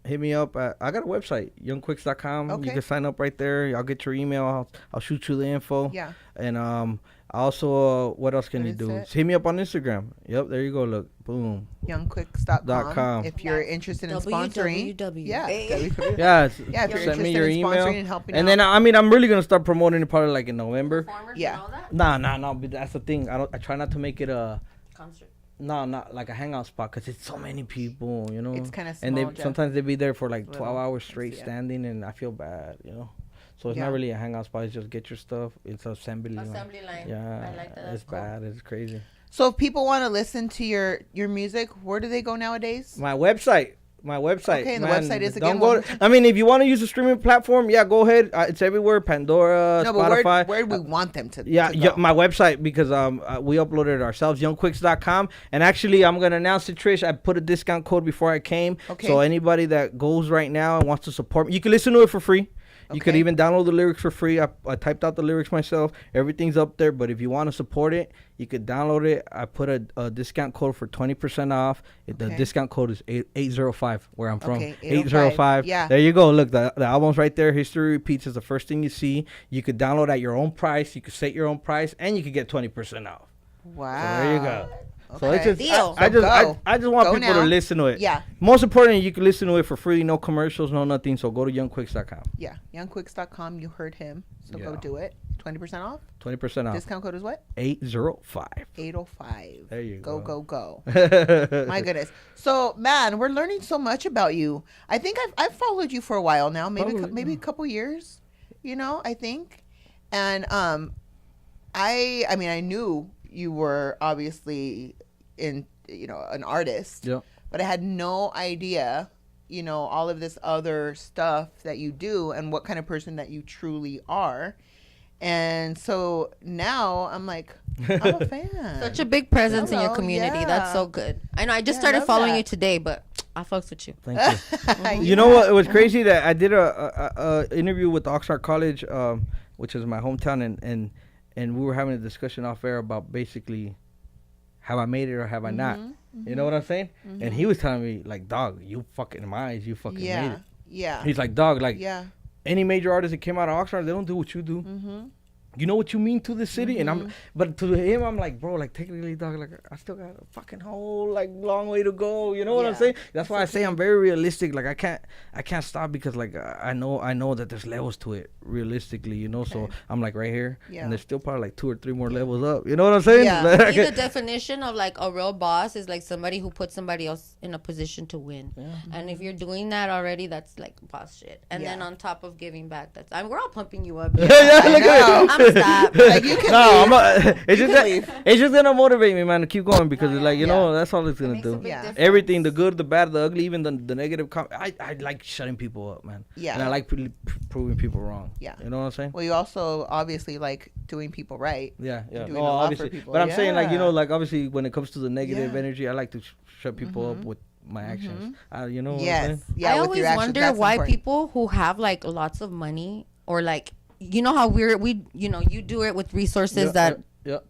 hit me up. I got a website, youngquicks.com. Okay. You can sign up right there. I'll get your email. I'll shoot you the info. Yeah. And also, what else can you do? Hit me up on Instagram. Yep, there you go. Look, boom. Youngquicks.com. If you're interested in sponsoring. Yeah. If you're send me your email. Sponsoring and helping and then I'm really gonna start promoting it probably like in November. Yeah. No. But that's the thing. I try not to make it a concert. No, not like a hangout spot because it's so many people, you know. It's kind of small. And sometimes they be there for like 12 hours straight standing, and I feel bad, you know. So it's not really a hangout spot. It's just get your stuff. It's assembly line. Yeah, I like that. It's cool. Bad. It's crazy. So if people want to listen to your music, where do they go nowadays? My website. Okay, and the website is again. If you want to use a streaming platform, go ahead. It's everywhere. Pandora, Spotify. But where do we want them to? Yeah, my website because we uploaded it ourselves, youngquicks.com. And actually, I'm gonna announce it, Trish. I put a discount code before I came. Okay. So anybody that goes right now and wants to support me, you can listen to it for free. You could even download the lyrics for free. I typed out the lyrics myself. Everything's up there. But if you want to support it, you could download it. I put a discount code for 20% off. The discount code is 805 where I'm from. 805. Yeah. There you go. Look, the album's right there. History Repeats is the first thing you see. You could download at your own price. You could set your own price. And you could get 20% off. Wow. So there you go. Okay. So it's just, I just want people to listen to it. Yeah. Most importantly, you can listen to it for free. No commercials, no nothing. So go to youngquicks.com. Yeah. Youngquicks.com. You heard him. So go do it. 20% off? 20% off. Discount code is what? 805. 805. There you go. Go. My goodness. So, man, we're learning so much about you. I think I've followed you for a while now. Maybe a couple years, I think. And I knew you were obviously an artist, but I had no idea, all of this other stuff that you do and what kind of person that you truly are. And so now I'm like, I'm a fan. Such a big presence in your community. That's so good. I know I just started following you today, but I fucks with you. Thank you. You know what? It was crazy that I did a interview with Oxnard College, which is my hometown, and we were having a discussion off air about basically have I made it or have I not? You know what I'm saying? And he was telling me like, dog, you fucking in my eyes, you fucking made it. Yeah. He's like, dog, like any major artist that came out of Oxnard, they don't do what you do. you know what you mean to the city? And but to him, I'm like, bro, like technically, dog, like I still got a fucking whole like long way to go. You know what I'm saying? That's why I say I'm very realistic. Like I can't stop because like I know that there's levels to it realistically. You know, so I'm like right here, and there's still probably like 2 or 3 more levels up. You know what I'm saying? Yeah. Like, the definition of like a real boss is like somebody who puts somebody else in a position to win. Yeah. And if you're doing that already, that's like boss shit. And then on top of giving back, we're all pumping you up. I'm stop. Like you can it's just gonna motivate me, man, to keep going because it's like, you know, that's all it's gonna do. Everything, the good, the bad, the ugly, even the negative. I like shutting people up, man. Yeah. And I like proving people wrong. Yeah. You know what I'm saying? Well, you also obviously like doing people right. Yeah. No, obviously. But I'm saying like, you know, like obviously when it comes to the negative energy, I like to shut people up with my actions. You know what I'm saying? Yeah. I always wonder why people who have like lots of money or like, you know how we you know, you do it with resources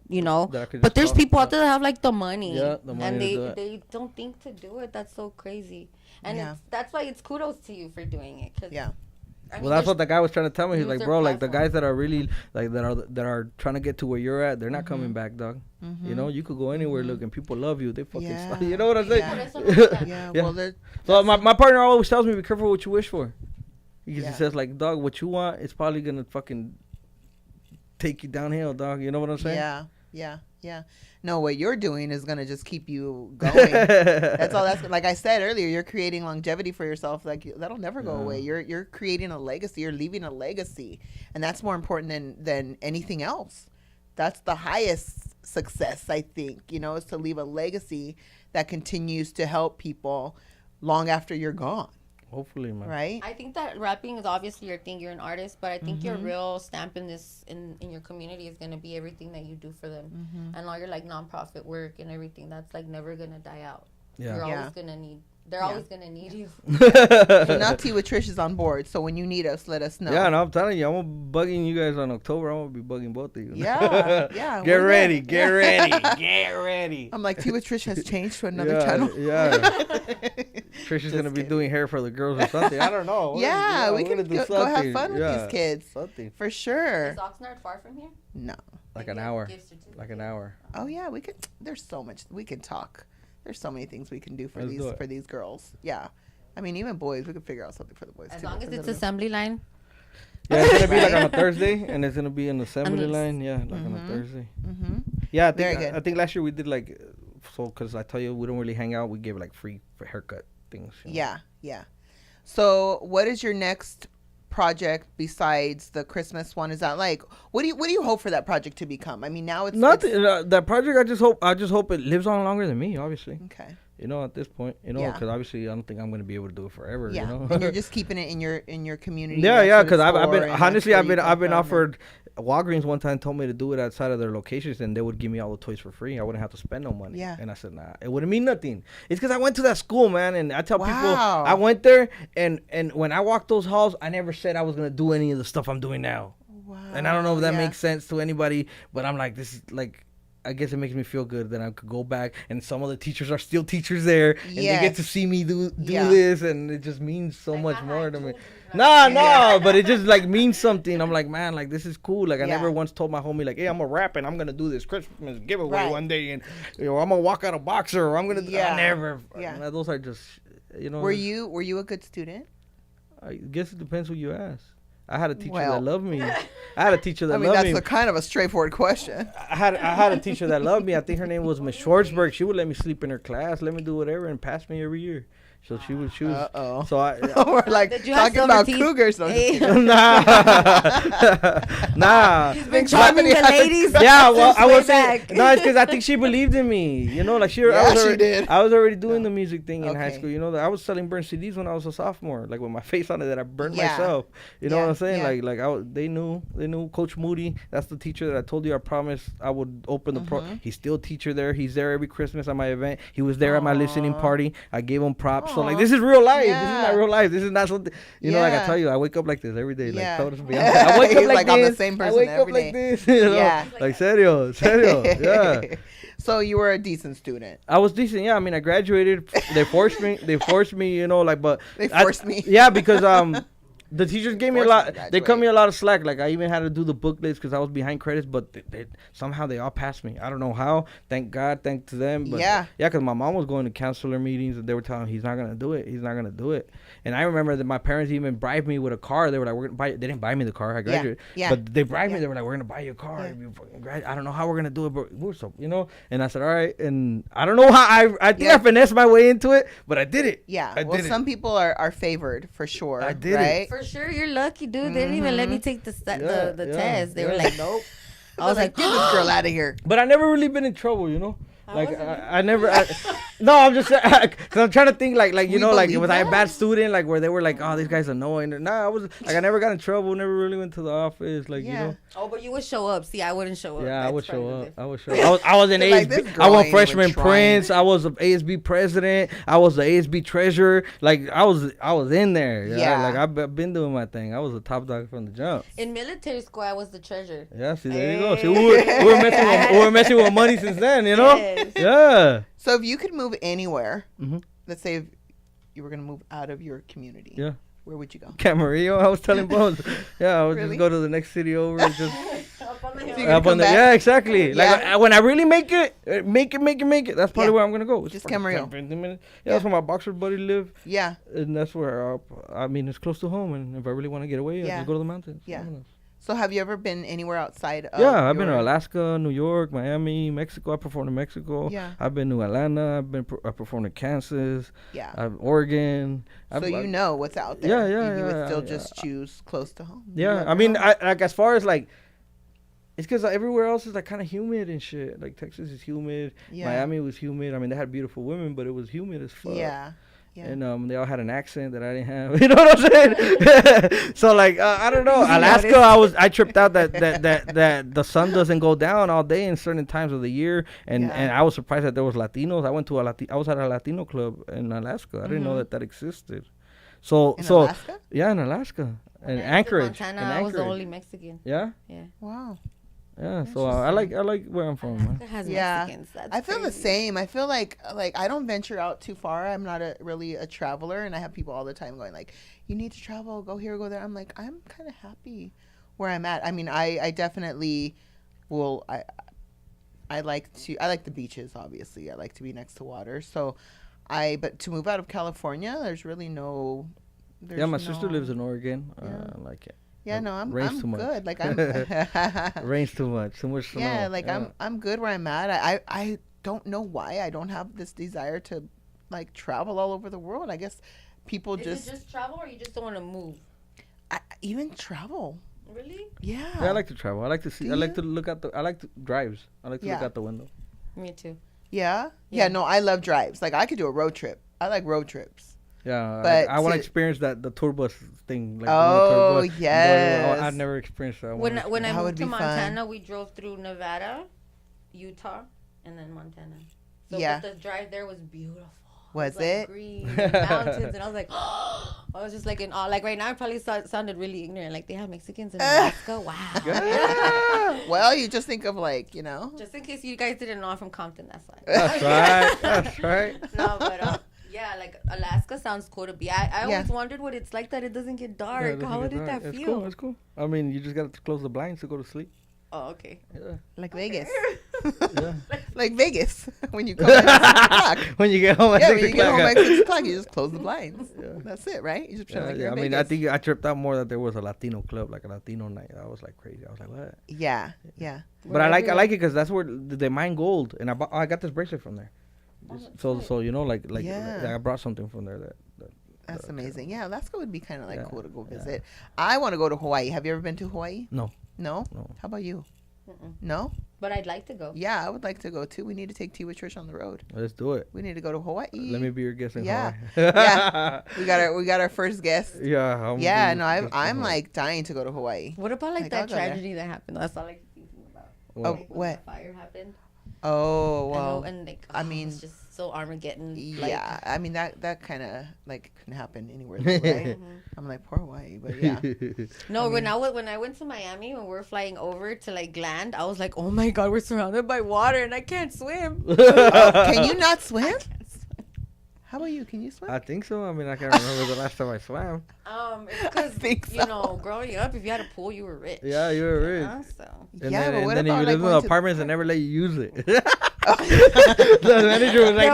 you know, but there's people out there that have like the money, and they don't think to do it. That's so crazy, and that's why it's kudos to you for doing it. I mean, well, that's what the guy was trying to tell me. He's like, bro, like the guys that are really like that are trying to get to where you're at, they're not coming back, dog. You know, you could go anywhere, look, and people love you. They fucking stop. You know what I'm saying? Well, so my partner always tells me, be careful what you wish for. Because he says, like, dog, what you want, it's probably going to fucking take you downhill, dog. You know what I'm saying? Yeah. No, what you're doing is going to just keep you going. That's all. That's like I said earlier, you're creating longevity for yourself. Like, that'll never go away. You're creating a legacy. You're leaving a legacy. And that's more important than anything else. That's the highest success, I think, you know, is to leave a legacy that continues to help people long after you're gone. Hopefully, man. Right? I think that rapping is obviously your thing. You're an artist, but I think your real stamp in this in your community is gonna be everything that you do for them, and all your like nonprofit work and everything. That's like never gonna die out. You're always gonna need. They're always gonna need you. So now Tea With Trish is on board. So when you need us, let us know. Yeah, and I'm telling you, I'm bugging you guys on October. I'm gonna be bugging both of you. Yeah. Get ready. I'm like, Tea With Trish has changed to another channel. Yeah. Trish is gonna be doing hair for the girls or something. I don't know. We can go have fun with these kids. Something for sure. Is Oxnard far from here? No. Like an hour. Oh yeah, we could. There's so much we can talk. There's so many things we can do for these girls. Yeah. I mean, even boys, we could figure out something for the boys as too. As long as it's assembly line. Yeah, it's going to be like on a Thursday, and it's going to be an assembly line. Yeah, like on a Thursday. Yeah, I think last year we did like, so because I tell you, we don't really hang out. We give like free haircut things. You know? Yeah. So what is your next project besides the Christmas one? Is that like, what do you hope for that project to become? I mean, now it's nothing. That project, I just hope it lives on longer than me, obviously. Okay. You know, at this point, you know, because obviously I don't think I'm going to be able to do it forever. Yeah. You know? And you're just keeping it in your community. Yeah, because I've been offered. Walgreens one time told me to do it outside of their locations, and they would give me all the toys for free. I wouldn't have to spend no money. Yeah. And I said, nah, it wouldn't mean nothing. It's because I went to that school, man, and I tell people I went there, and when I walked those halls, I never said I was gonna do any of the stuff I'm doing now. Wow. And I don't know if that makes sense to anybody, but I'm like, this is like, I guess it makes me feel good that I could go back, and some of the teachers are still teachers there, and they get to see me do this, and it just means so much more to me. No, but it just like means something. I'm like, man, like this is cool. Like I never once told my homie like, hey, I'm a rap and I'm gonna do this Christmas giveaway one day, and you know I'm gonna walk out a boxer or I'm gonna. I never. Yeah. Those are just, you know. Were you a good student? I guess it depends who you ask. I had a teacher that loved me. I had a teacher that loved me. That's a kind of a straightforward question. I had a teacher that loved me. I think her name was Miss Schwartzberg. She would let me sleep in her class, let me do whatever, and pass me every year. So she was. So I. We're like talking about cougars. Nah. She's been charming the ladies. Yeah, well, I was saying no. It's because I think she believed in me. You know, like she did. I was already doing the music thing in high school. You know, I was selling burnt CDs when I was a sophomore, like with my face on it that I burned myself. You know what I'm saying? Like they knew. Coach Moody. That's the teacher that I told you. I promised I would open the He's still a teacher there. He's there every Christmas at my event. He was there at my listening party. I gave him props. So like this is real life. This is not real life. This is not something. You know, like I tell you, I wake up like this every day. Like I wake up like this. I'm the same person. I wake up like this. You know? Like serio. Yeah. So you were a decent student. I was decent. Yeah. I mean, I graduated. They forced me. You know, like, but they forced me. Yeah, because The teachers gave me a lot. They cut me a lot of slack. Like I even had to do the booklets because I was behind credits, but somehow they all passed me. I don't know how. Thank God, thanks to them. But yeah, because my mom was going to counselor meetings and they were telling me he's not gonna do it. He's not gonna do it. And I remember that my parents even bribed me with a car. They were like, "We're gonna buy." They didn't buy me the car. I graduated. Yeah. But they bribed me. They were like, "We're gonna buy you a car. I don't know how we're gonna do it, but we're so And I said, "All right." And I don't know how. I think I finessed my way into it, but I did it. Yeah. Well, some people are favored for sure. I did it. For sure, you're lucky, dude. They didn't even let me take the test. They were like, "Nope." I was like, "Get this girl out of here." But I never really been in trouble, Like I never. No, I'm just because I'm trying to think like was I a bad student like where they were like, oh, this guy's annoying. Nah, I was like I never got in trouble. Never really went to the office. Oh, but you would show up. See, I wouldn't show up. Yeah, I would show up. I was an ASB. I was freshman prince. I was an ASB president. I was the ASB treasurer. Like I was in there. Yeah. Like I've been doing my thing. I was a top dog from the jump. In military school, I was the treasurer. Yeah. See, there you go. See, we were messing with money since then. Yes. Yeah. So if you could move anywhere, let's say if you were going to move out of your community, where would you go? Camarillo. I was telling Bones. I would just go to the next city over and just up on the hill. Yeah, exactly. Like when I really make it. That's probably where I'm gonna go. It's just Camarillo. That's where my boxer buddy live. Yeah. And that's where it's close to home. And if I really want to get away, I just go to the mountains. Yeah. So have you ever been anywhere outside of I've been to Alaska, New York, Miami, Mexico. I performed in Mexico. Yeah. I've been to Atlanta. I performed in Kansas. Yeah. Oregon. So you know what's out there. Yeah. You would still just choose close to home. Yeah. I mean, I like as far as like, it's because everywhere else is like kind of humid and shit. Like Texas is humid. Yeah. Miami was humid. I mean, they had beautiful women, but it was humid as fuck. Yeah. Yeah. And they all had an accent that I didn't have. You know what I'm saying? So like I don't know. Alaska, I tripped out that the sun doesn't go down all day in certain times of the year, and I was surprised that there was Latinos. I was at a Latino club in Alaska. I didn't know that existed. Alaska? Yeah, in Alaska and Anchorage. Montana, I was the only Mexican. Yeah. Yeah. Wow. Yeah, so I like where I'm from. Has Mexicans. That's I feel crazy. the same. I feel like I don't venture out too far. I'm not really a traveler, and I have people all the time going like, "You need to travel, go here, go there." I'm like, I'm kind of happy where I'm at. I mean, I definitely will. I like the beaches. Obviously, I like to be next to water. So, but to move out of California, there's really no. My sister lives in Oregon. I like it. Yeah, no, I'm too good. Like I'm rains too much snow. Yeah, like I'm good where I'm at. I don't know why I don't have this desire to like travel all over the world. I guess people Is it just travel or you just don't want to move? Even travel. Really? Yeah. I like to travel. I like to see. I like to look at I like to drives. I like to look out the window. Me too. Yeah? Yeah, no, I love drives. Like I could do a road trip. I like road trips. Yeah, but I want to experience the tour bus thing. Like, tour bus. Yes. I've never experienced that. When I moved to Montana, we drove through Nevada, Utah, and then Montana. So but the drive there was beautiful. Was it? Green mountains, and I was like, I was just like in awe. Like right now, I probably sounded really ignorant. Like they have Mexicans in Alaska. Wow. Yeah. Well, you just think of like Just in case you guys didn't know, I'm from Compton. That's why. That's right. That's right. No, but. Yeah, like Alaska sounds cool to be. I always wondered what it's like that it doesn't get dark. How did that feel? It's cool. I mean, you just got to close the blinds to go to sleep. Oh, okay. Yeah. Like Vegas. Yeah. Like Vegas. When you come home at 6 o'clock. When you get home at 6 o'clock. When you get home at 6 o'clock, you just close the blinds. Yeah. That's it, right? You just pretend like you're in Vegas. I think I tripped out more that there was a Latino club, like a Latino night. I was like crazy. I was like, what? Yeah. But I like it because that's where they mine gold. And I got this bracelet from there. So like I brought something from there that's amazing. Yeah, Alaska would be kind of like cool to go visit. I want to go to Hawaii. Have you ever been to Hawaii? No. How about you? No, but I'd like to go. Yeah, I would like to go too. We need to take Tea With Trish on the road. Let's do it. We need to go to Hawaii. Let me be your guest in Hawaii. Yeah. We got our first guest. Yeah. I'm like dying to go to Hawaii. What about like that tragedy that happened? That's all I keep thinking about. What? Fire happened. Oh well, and like I mean, it's just so Armageddon. Yeah, I mean that kind of like can happen anywhere, though, right? I'm like poor Hawaii, but yeah. No, when I went to Miami when we were flying over to like land, I was like, oh my god, we're surrounded by water and I can't swim. Can you not swim? How about you? Can you swim? I think so. I mean, I can't remember the last time I swam. It's because, you know, growing up, if you had a pool, you were rich. Yeah, you were rich. So. And then if you live in apartments and never let you use it. The manager was like,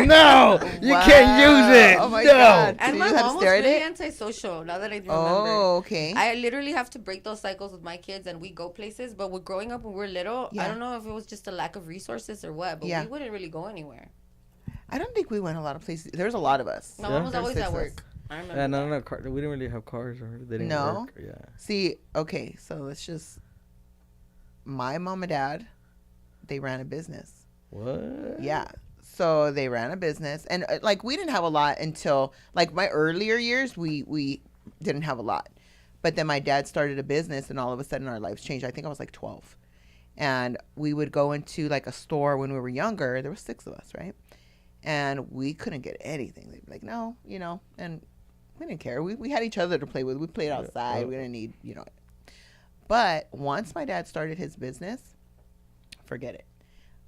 no, you can't use it. Oh my God. And my mom was really antisocial, now that I remember. Oh, okay. I literally have to break those cycles with my kids, and we go places. But with growing up when we were little, I don't know if it was just a lack of resources or what, but we wouldn't really go anywhere. I don't think we went a lot of places. There's a lot of us. My mom was always at work. I remember. No, we didn't really have cars, or they didn't work. Yeah. See, okay, so let's just. My mom and dad, they ran a business. What? Yeah. So they ran a business, and like we didn't have a lot until like my earlier years. We didn't have a lot, but then my dad started a business, and all of a sudden our lives changed. I think I was like 12, and we would go into like a store when we were younger. There were 6 of us, right? And we couldn't get anything. They'd be like, no, you know, and we didn't care. We had each other to play with. We played outside. We didn't need, you know. But once my dad started his business, forget it.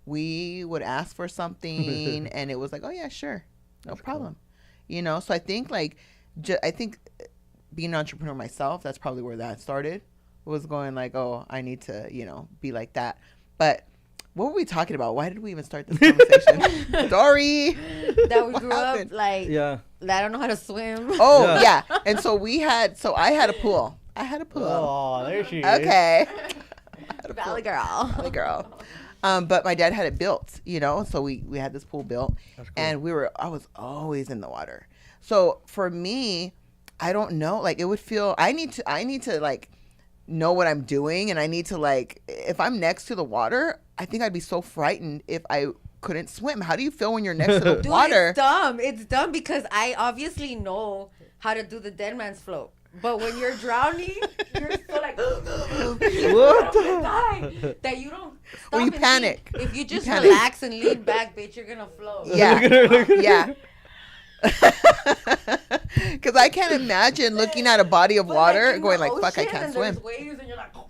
We would ask for something, and it was like, oh, yeah, sure. No problem. Cool. You know, so I think, like, I think being an entrepreneur myself, that's probably where that started. Was going like, oh, I need to, you know, be like that. But what were we talking about? Why did we even start this conversation? Sorry. That we grew up like, I don't know how to swim. Oh, yeah. And so I had a pool. Oh, there she is. Okay. Valley girl. But my dad had it built, you know, so we had this pool built. That's cool. And I was always in the water. So for me, I don't know, like it would feel, I need to like know what I'm doing, and I need to like, if I'm next to the water, I think I'd be so frightened if I couldn't swim. How do you feel when you're next to the water? It's dumb because I obviously know how to do the dead man's float. But when you're drowning, you're so like, what that you don't stop. Well, you panic. If you just relax and lean back, bitch, you're gonna float. Yeah. Because I can't imagine looking at a body of water going like, fuck, I can't swim. There's waves and you're like, oh,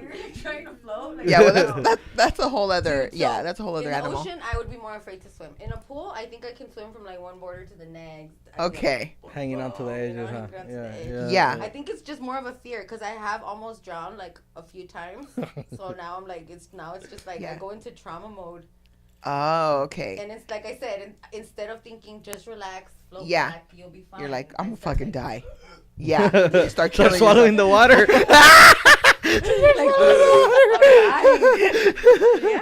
you're trying to float. Like, yeah, well, that's a whole other, that's a whole other animal. In the ocean, I would be more afraid to swim. In a pool, I think I can swim from like one border to the next. Okay. Hanging on to the edges, huh? Yeah. I think it's just more of a fear because I have almost drowned like a few times. So now I'm like, it's just like I go into trauma mode. Oh, okay. And it's like I said, instead of thinking just relax, float back, you'll be fine. You're like, I'm gonna fucking die. Yeah. You start swallowing the water.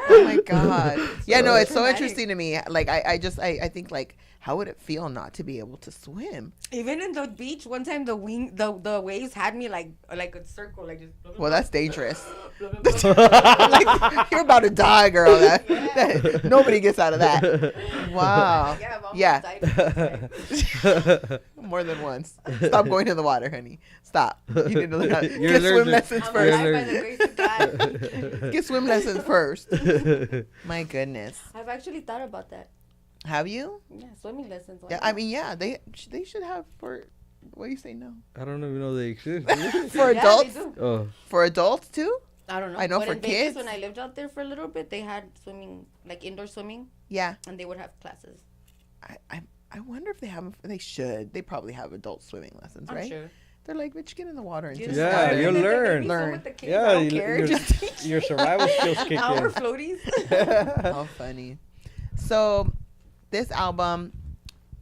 Oh my God. Yeah, no, it's so interesting to me. Like I think like, how would it feel not to be able to swim? Even in the beach, one time the waves had me like a circle, like just. Well, that's dangerous. Like, you're about to die, girl. Nobody gets out of that. Wow. Yeah. More than once. Stop going to the water, honey. Stop. You need to learn how to get swim lessons first. Get swim lessons first. My goodness. I've actually thought about that. Have you? Yeah, swimming lessons. Yeah, I mean, yeah, they should have for. Why do you say no? I don't even know they exist. For adults? They do. Oh. For adults too? I don't know. I know but for in kids. Vegas, when I lived out there for a little bit, they had swimming, like indoor swimming. Yeah. And they would have classes. I wonder if they have. They should. They probably have adult swimming lessons, right? I'm sure. They're like, bitch, get in the water and you'll learn. Yeah, your survival skills kick in. Our floaties. How funny. So, this album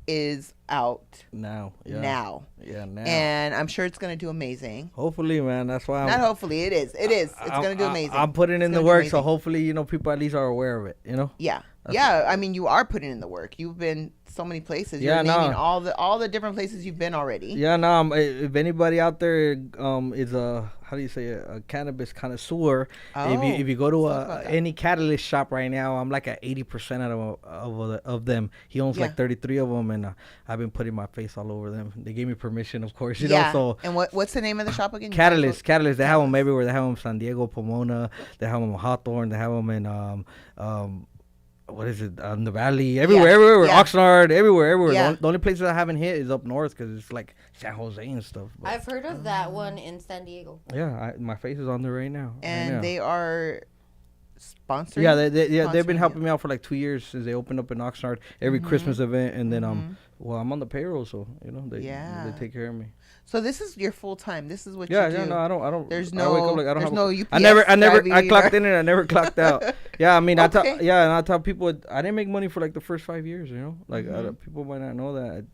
is out now. Now. Yeah, now. And I'm sure it's gonna do amazing. Hopefully, man. That's why. Not hopefully. It is. It's gonna do amazing. I'm putting in the work, so hopefully, people at least are aware of it. Yeah. I mean, you are putting in the work. You've been so many places. You're naming all the different places you've been already. Yeah, no. If anybody out there is a cannabis connoisseur, if you go to any catalyst shop right now, I'm like at 80% of them. He owns like 33 of them, and I've been putting my face all over them. They gave me permission, of course. You know. So and what's the name of the shop again? Catalyst. They have them everywhere. They have them in San Diego, Pomona. They have them in Hawthorne. They have them in what is it? The Valley, everywhere. Yeah. Oxnard, everywhere. Yeah. The only places I haven't hit is up north because it's like San Jose and stuff. But I've heard of that one in San Diego. Yeah, my face is on there right now. And they are sponsoring. Yeah, they've been helping me out for like 2 years since they opened up in Oxnard every Christmas event, and then well, I'm on the payroll, so they take care of me. So this is your full time. This is what you do. Yeah, no, I don't. There's no. I wake up like, I don't have UPS I clocked in and I never clocked out. Yeah, I mean, Okay. and I tell people I didn't make money for like the first 5 years. Like people might not know that.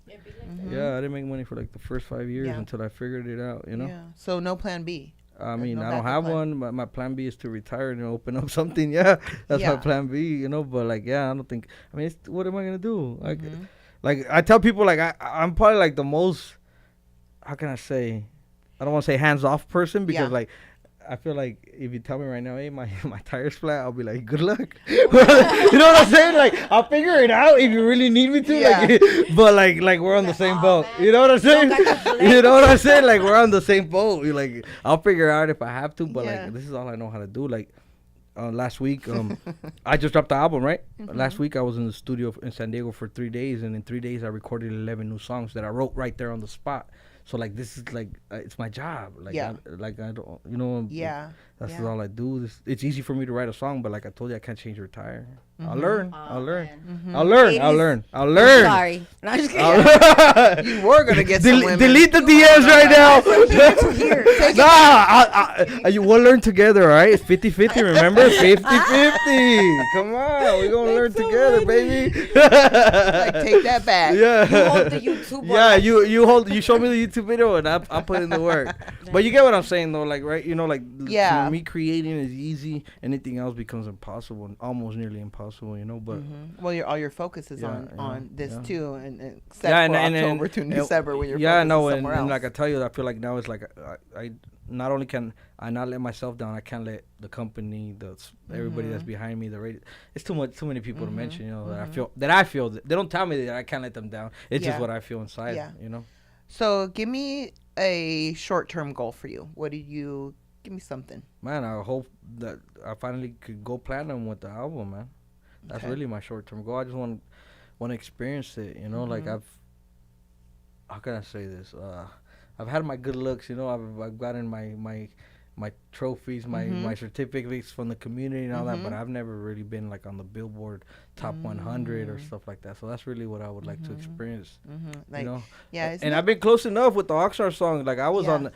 Yeah, I didn't make money for like the first 5 years until I figured it out. Yeah. So no plan B. I mean, I don't have one. But my plan B is to retire and open up something. Yeah, that's my plan B. But like, I don't think. I mean, what am I gonna do? Like I tell people, like I'm probably like the most. How can I say? I don't want to say hands off person because like I feel like if you tell me right now, hey, my tire's flat, I'll be like, good luck. You know what I'm saying? Like I'll figure it out if you really need me to. Yeah. Like, but like we're on the same boat. Man. You know what I'm saying? You know what I'm saying? Like we're on the same boat. You're like I'll figure out if I have to, but like this is all I know how to do. Like last week, I just dropped the album, right? Last week I was in the studio in San Diego for 3 days, and in 3 days I recorded 11 new songs that I wrote right there on the spot. So like this is like it's my job. Like I don't, that's all I do. It's easy for me to write a song, but like I told you, I can't change or retire. I'll learn. I'll learn. Sorry, no, I'm just kidding. You were gonna get some women. Delete the DMs right now. You will learn together, all right? It's 50-50. Remember, 50-50. Come on, we're gonna learn together, baby. Like take that back. Yeah. You hold the YouTube. Yeah, you show me the YouTube video and I'll put in the work. But you get what I'm saying though, like right, like for me creating is easy. Anything else becomes impossible, almost nearly impossible. But well, all your focus is on this too, and except for October to December when you're somewhere else. And like I tell you, I feel like now it's like I not only can I not let myself down, I can't let the company, everybody that's behind me, the radio. It's too many people to mention. That I feel that they don't tell me that I can't let them down. It's just what I feel inside. Yeah. So give me a short-term goal for you. Give me something. Man, I hope that I finally could go platinum with the album, man. That's really my short-term goal. I just want to experience it, like how can I say this? I've had my good looks, I've gotten my trophies, my certificates from the community and all that, but I've never really been like on the Billboard top 100 or stuff like that. So that's really what I would like to experience. Like, and I've been close enough with the Oxnard song. Like I was on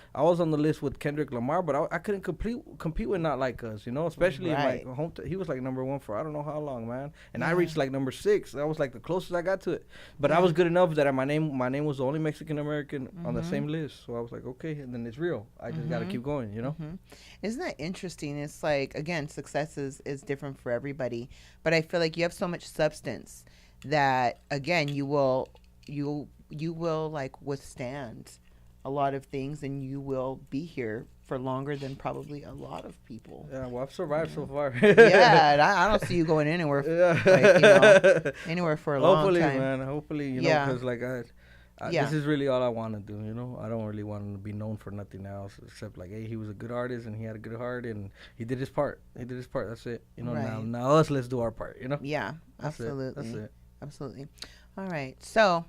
the list with Kendrick Lamar, but I couldn't compete with Not Like Us, especially in my hometown. He was like #1 for I don't know how long, man. And I reached like number 6. That was like the closest I got to it. But I was good enough that my name was the only Mexican American on the same list. So I was like, okay, and then it's real. I just got to keep going, Isn't that interesting? It's like, again, success is different for everybody, but I feel like you have so much substance that, again, you will like withstand a lot of things, and you will be here for longer than probably a lot of people. Yeah, well, I've survived so far. I don't see you going anywhere. Like, anywhere for a long time. Hopefully, because like this is really all I want to do, I don't really want to be known for nothing else except like, hey, he was a good artist and he had a good heart and he did his part. That's it. Now let's do our part, Yeah, that's absolutely. That's it. Absolutely. All right. So,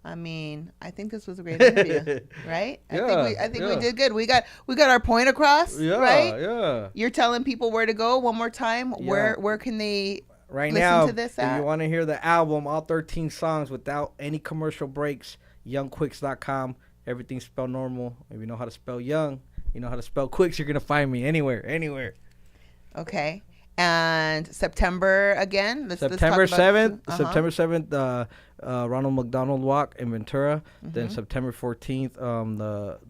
I mean, I think this was a great interview, right? I think we did good. We got our point across, right? Yeah. You're telling people where to go one more time. Yeah. Where can they now, if you want to hear the album, all 13 songs without any commercial breaks, youngquicks.com. Everything's spelled normal. If you know how to spell young, you know how to spell quicks, you're going to find me anywhere. Okay. And September again? September 7th, Ronald McDonald Walk in Ventura. Then September 14th,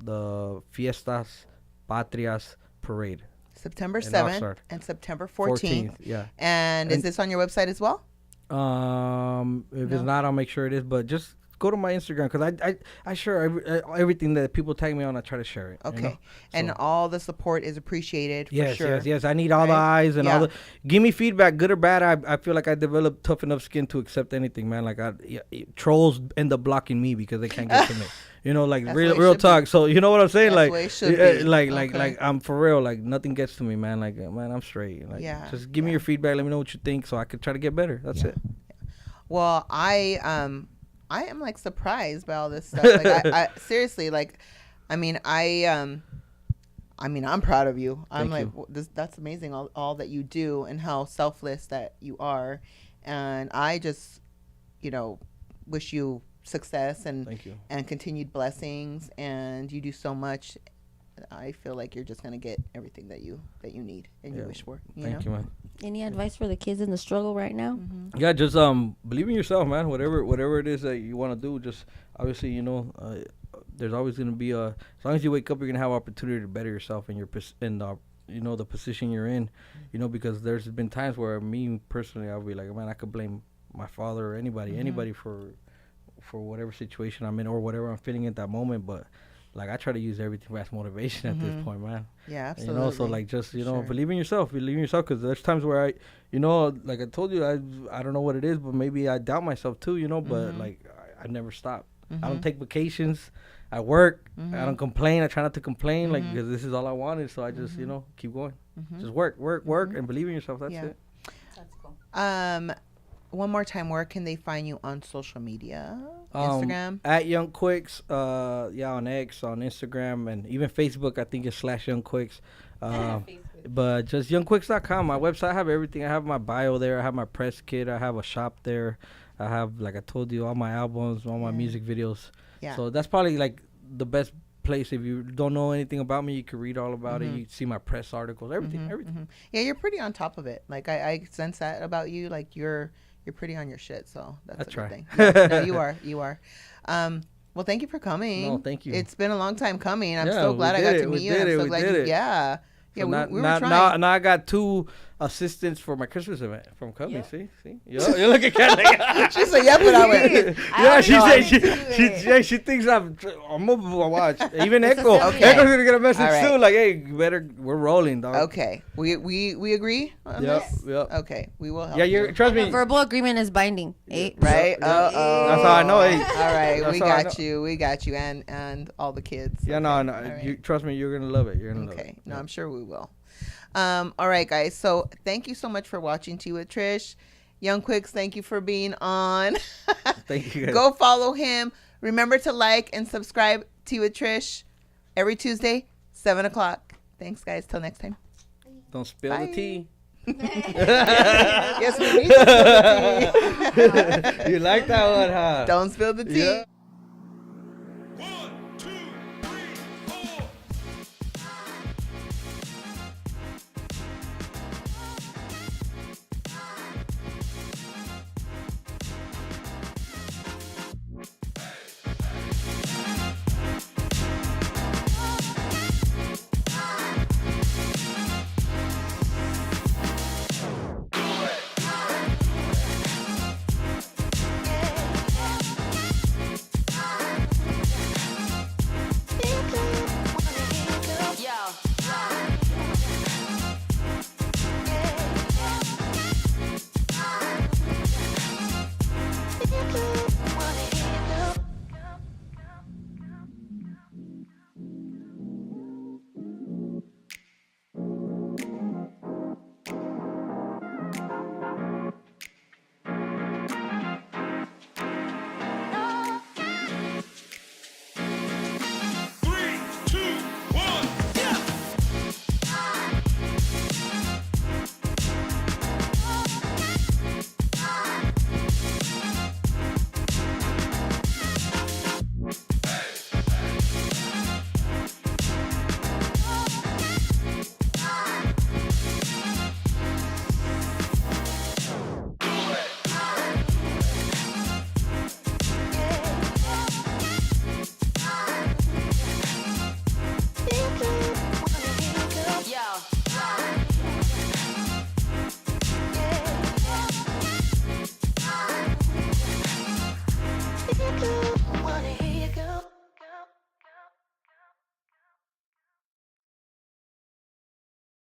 the Fiestas Patrias Parade. September 7th and September 14th. Yeah. And is this on your website as well? If it's not, I'll make sure it is. But just go to my Instagram because I share everything that people tag me on. I try to share it. Okay. And all the support is appreciated. Yes, for sure. yes. I need all the eyes and all the. Give me feedback, good or bad. I feel like I developed tough enough skin to accept anything, man. Like trolls end up blocking me because they can't get to me. Like real talk. Be. So you know what I'm saying? Like I'm for real. Like nothing gets to me, man. Like man, I'm straight. Like just give me your feedback. Let me know what you think, so I could try to get better. That's it. Well, I am like surprised by all this stuff. Like I seriously, like, I mean, I I mean, I'm proud of you. I'm Thank like, that's amazing, all that you do and how selfless that you are. And I just, wish you success and Thank you. and continued blessings. And you do so much. I feel like you're just gonna get everything that you need and you wish for. Thank you, man. Any advice for the kids in the struggle right now? Mm-hmm. Yeah, just believe in yourself, man. Whatever it is that you want to do, just obviously, there's always gonna be as long as you wake up, you're gonna have opportunity to better yourself in the position you're in, because there's been times where me personally, I'll be like, man, I could blame my father or anybody for whatever situation I'm in or whatever I'm feeling at that moment, but like I try to use everything as motivation at this point, man. Yeah, absolutely. So like just Sure. believe in yourself, because there's times where I, like I told you, I don't know what it is, but maybe I doubt myself too, but like I never stop. I don't take vacations. I work. I don't complain. I try not to complain, like, because this is all I wanted. So I just keep going. Just work, and believe in yourself. That's it. That's cool. One more time, where can they find you on social media? Instagram? At Young Quicks, on X, on Instagram, and even Facebook, I think it's /YoungQuicks. But just youngquicks.com. My website, I have everything. I have my bio there. I have my press kit. I have a shop there. I have, like I told you, all my albums, all my music videos. Yeah. So that's probably, like, the best place. If you don't know anything about me, you can read all about it. You can see my press articles, everything. Yeah, you're pretty on top of it. Like, I sense that about you. Like, you're pretty on your shit, so that's a good thing. Yeah, no, you are. Well, thank you for coming. No, thank you. It's been a long time coming. I'm so glad I got to meet you. I'm so glad you. Yeah. Yeah, so we were trying. Now I got 2 assistants for my Christmas event from coming. See, you look at Kelly. She said, "Yeah, but I went." Yeah, she said she thinks I'm gonna watch. Even Echo. Okay. Echo's gonna get a message right. soon. Like, hey, we're rolling, dog. Okay, we agree on this. Yep. Okay, we will help. Yeah, trust me. The verbal agreement is binding. Right? That's how I know. Hey. All right, we got you, and all the kids. Yeah, okay. no. Right. You trust me, you're gonna love it. You're gonna love it. Okay, no, I'm sure we will. All right, guys. So thank you so much for watching Tea with Trish. Young Quicks, thank you for being on. Thank you, guys. Go follow him. Remember to like and subscribe. Tea with Trish every Tuesday, 7:00. Thanks, guys. Till next time. Don't spill the tea. Yes, we need to spill the tea. You like that one, huh? Don't spill the tea. Yeah. Yo.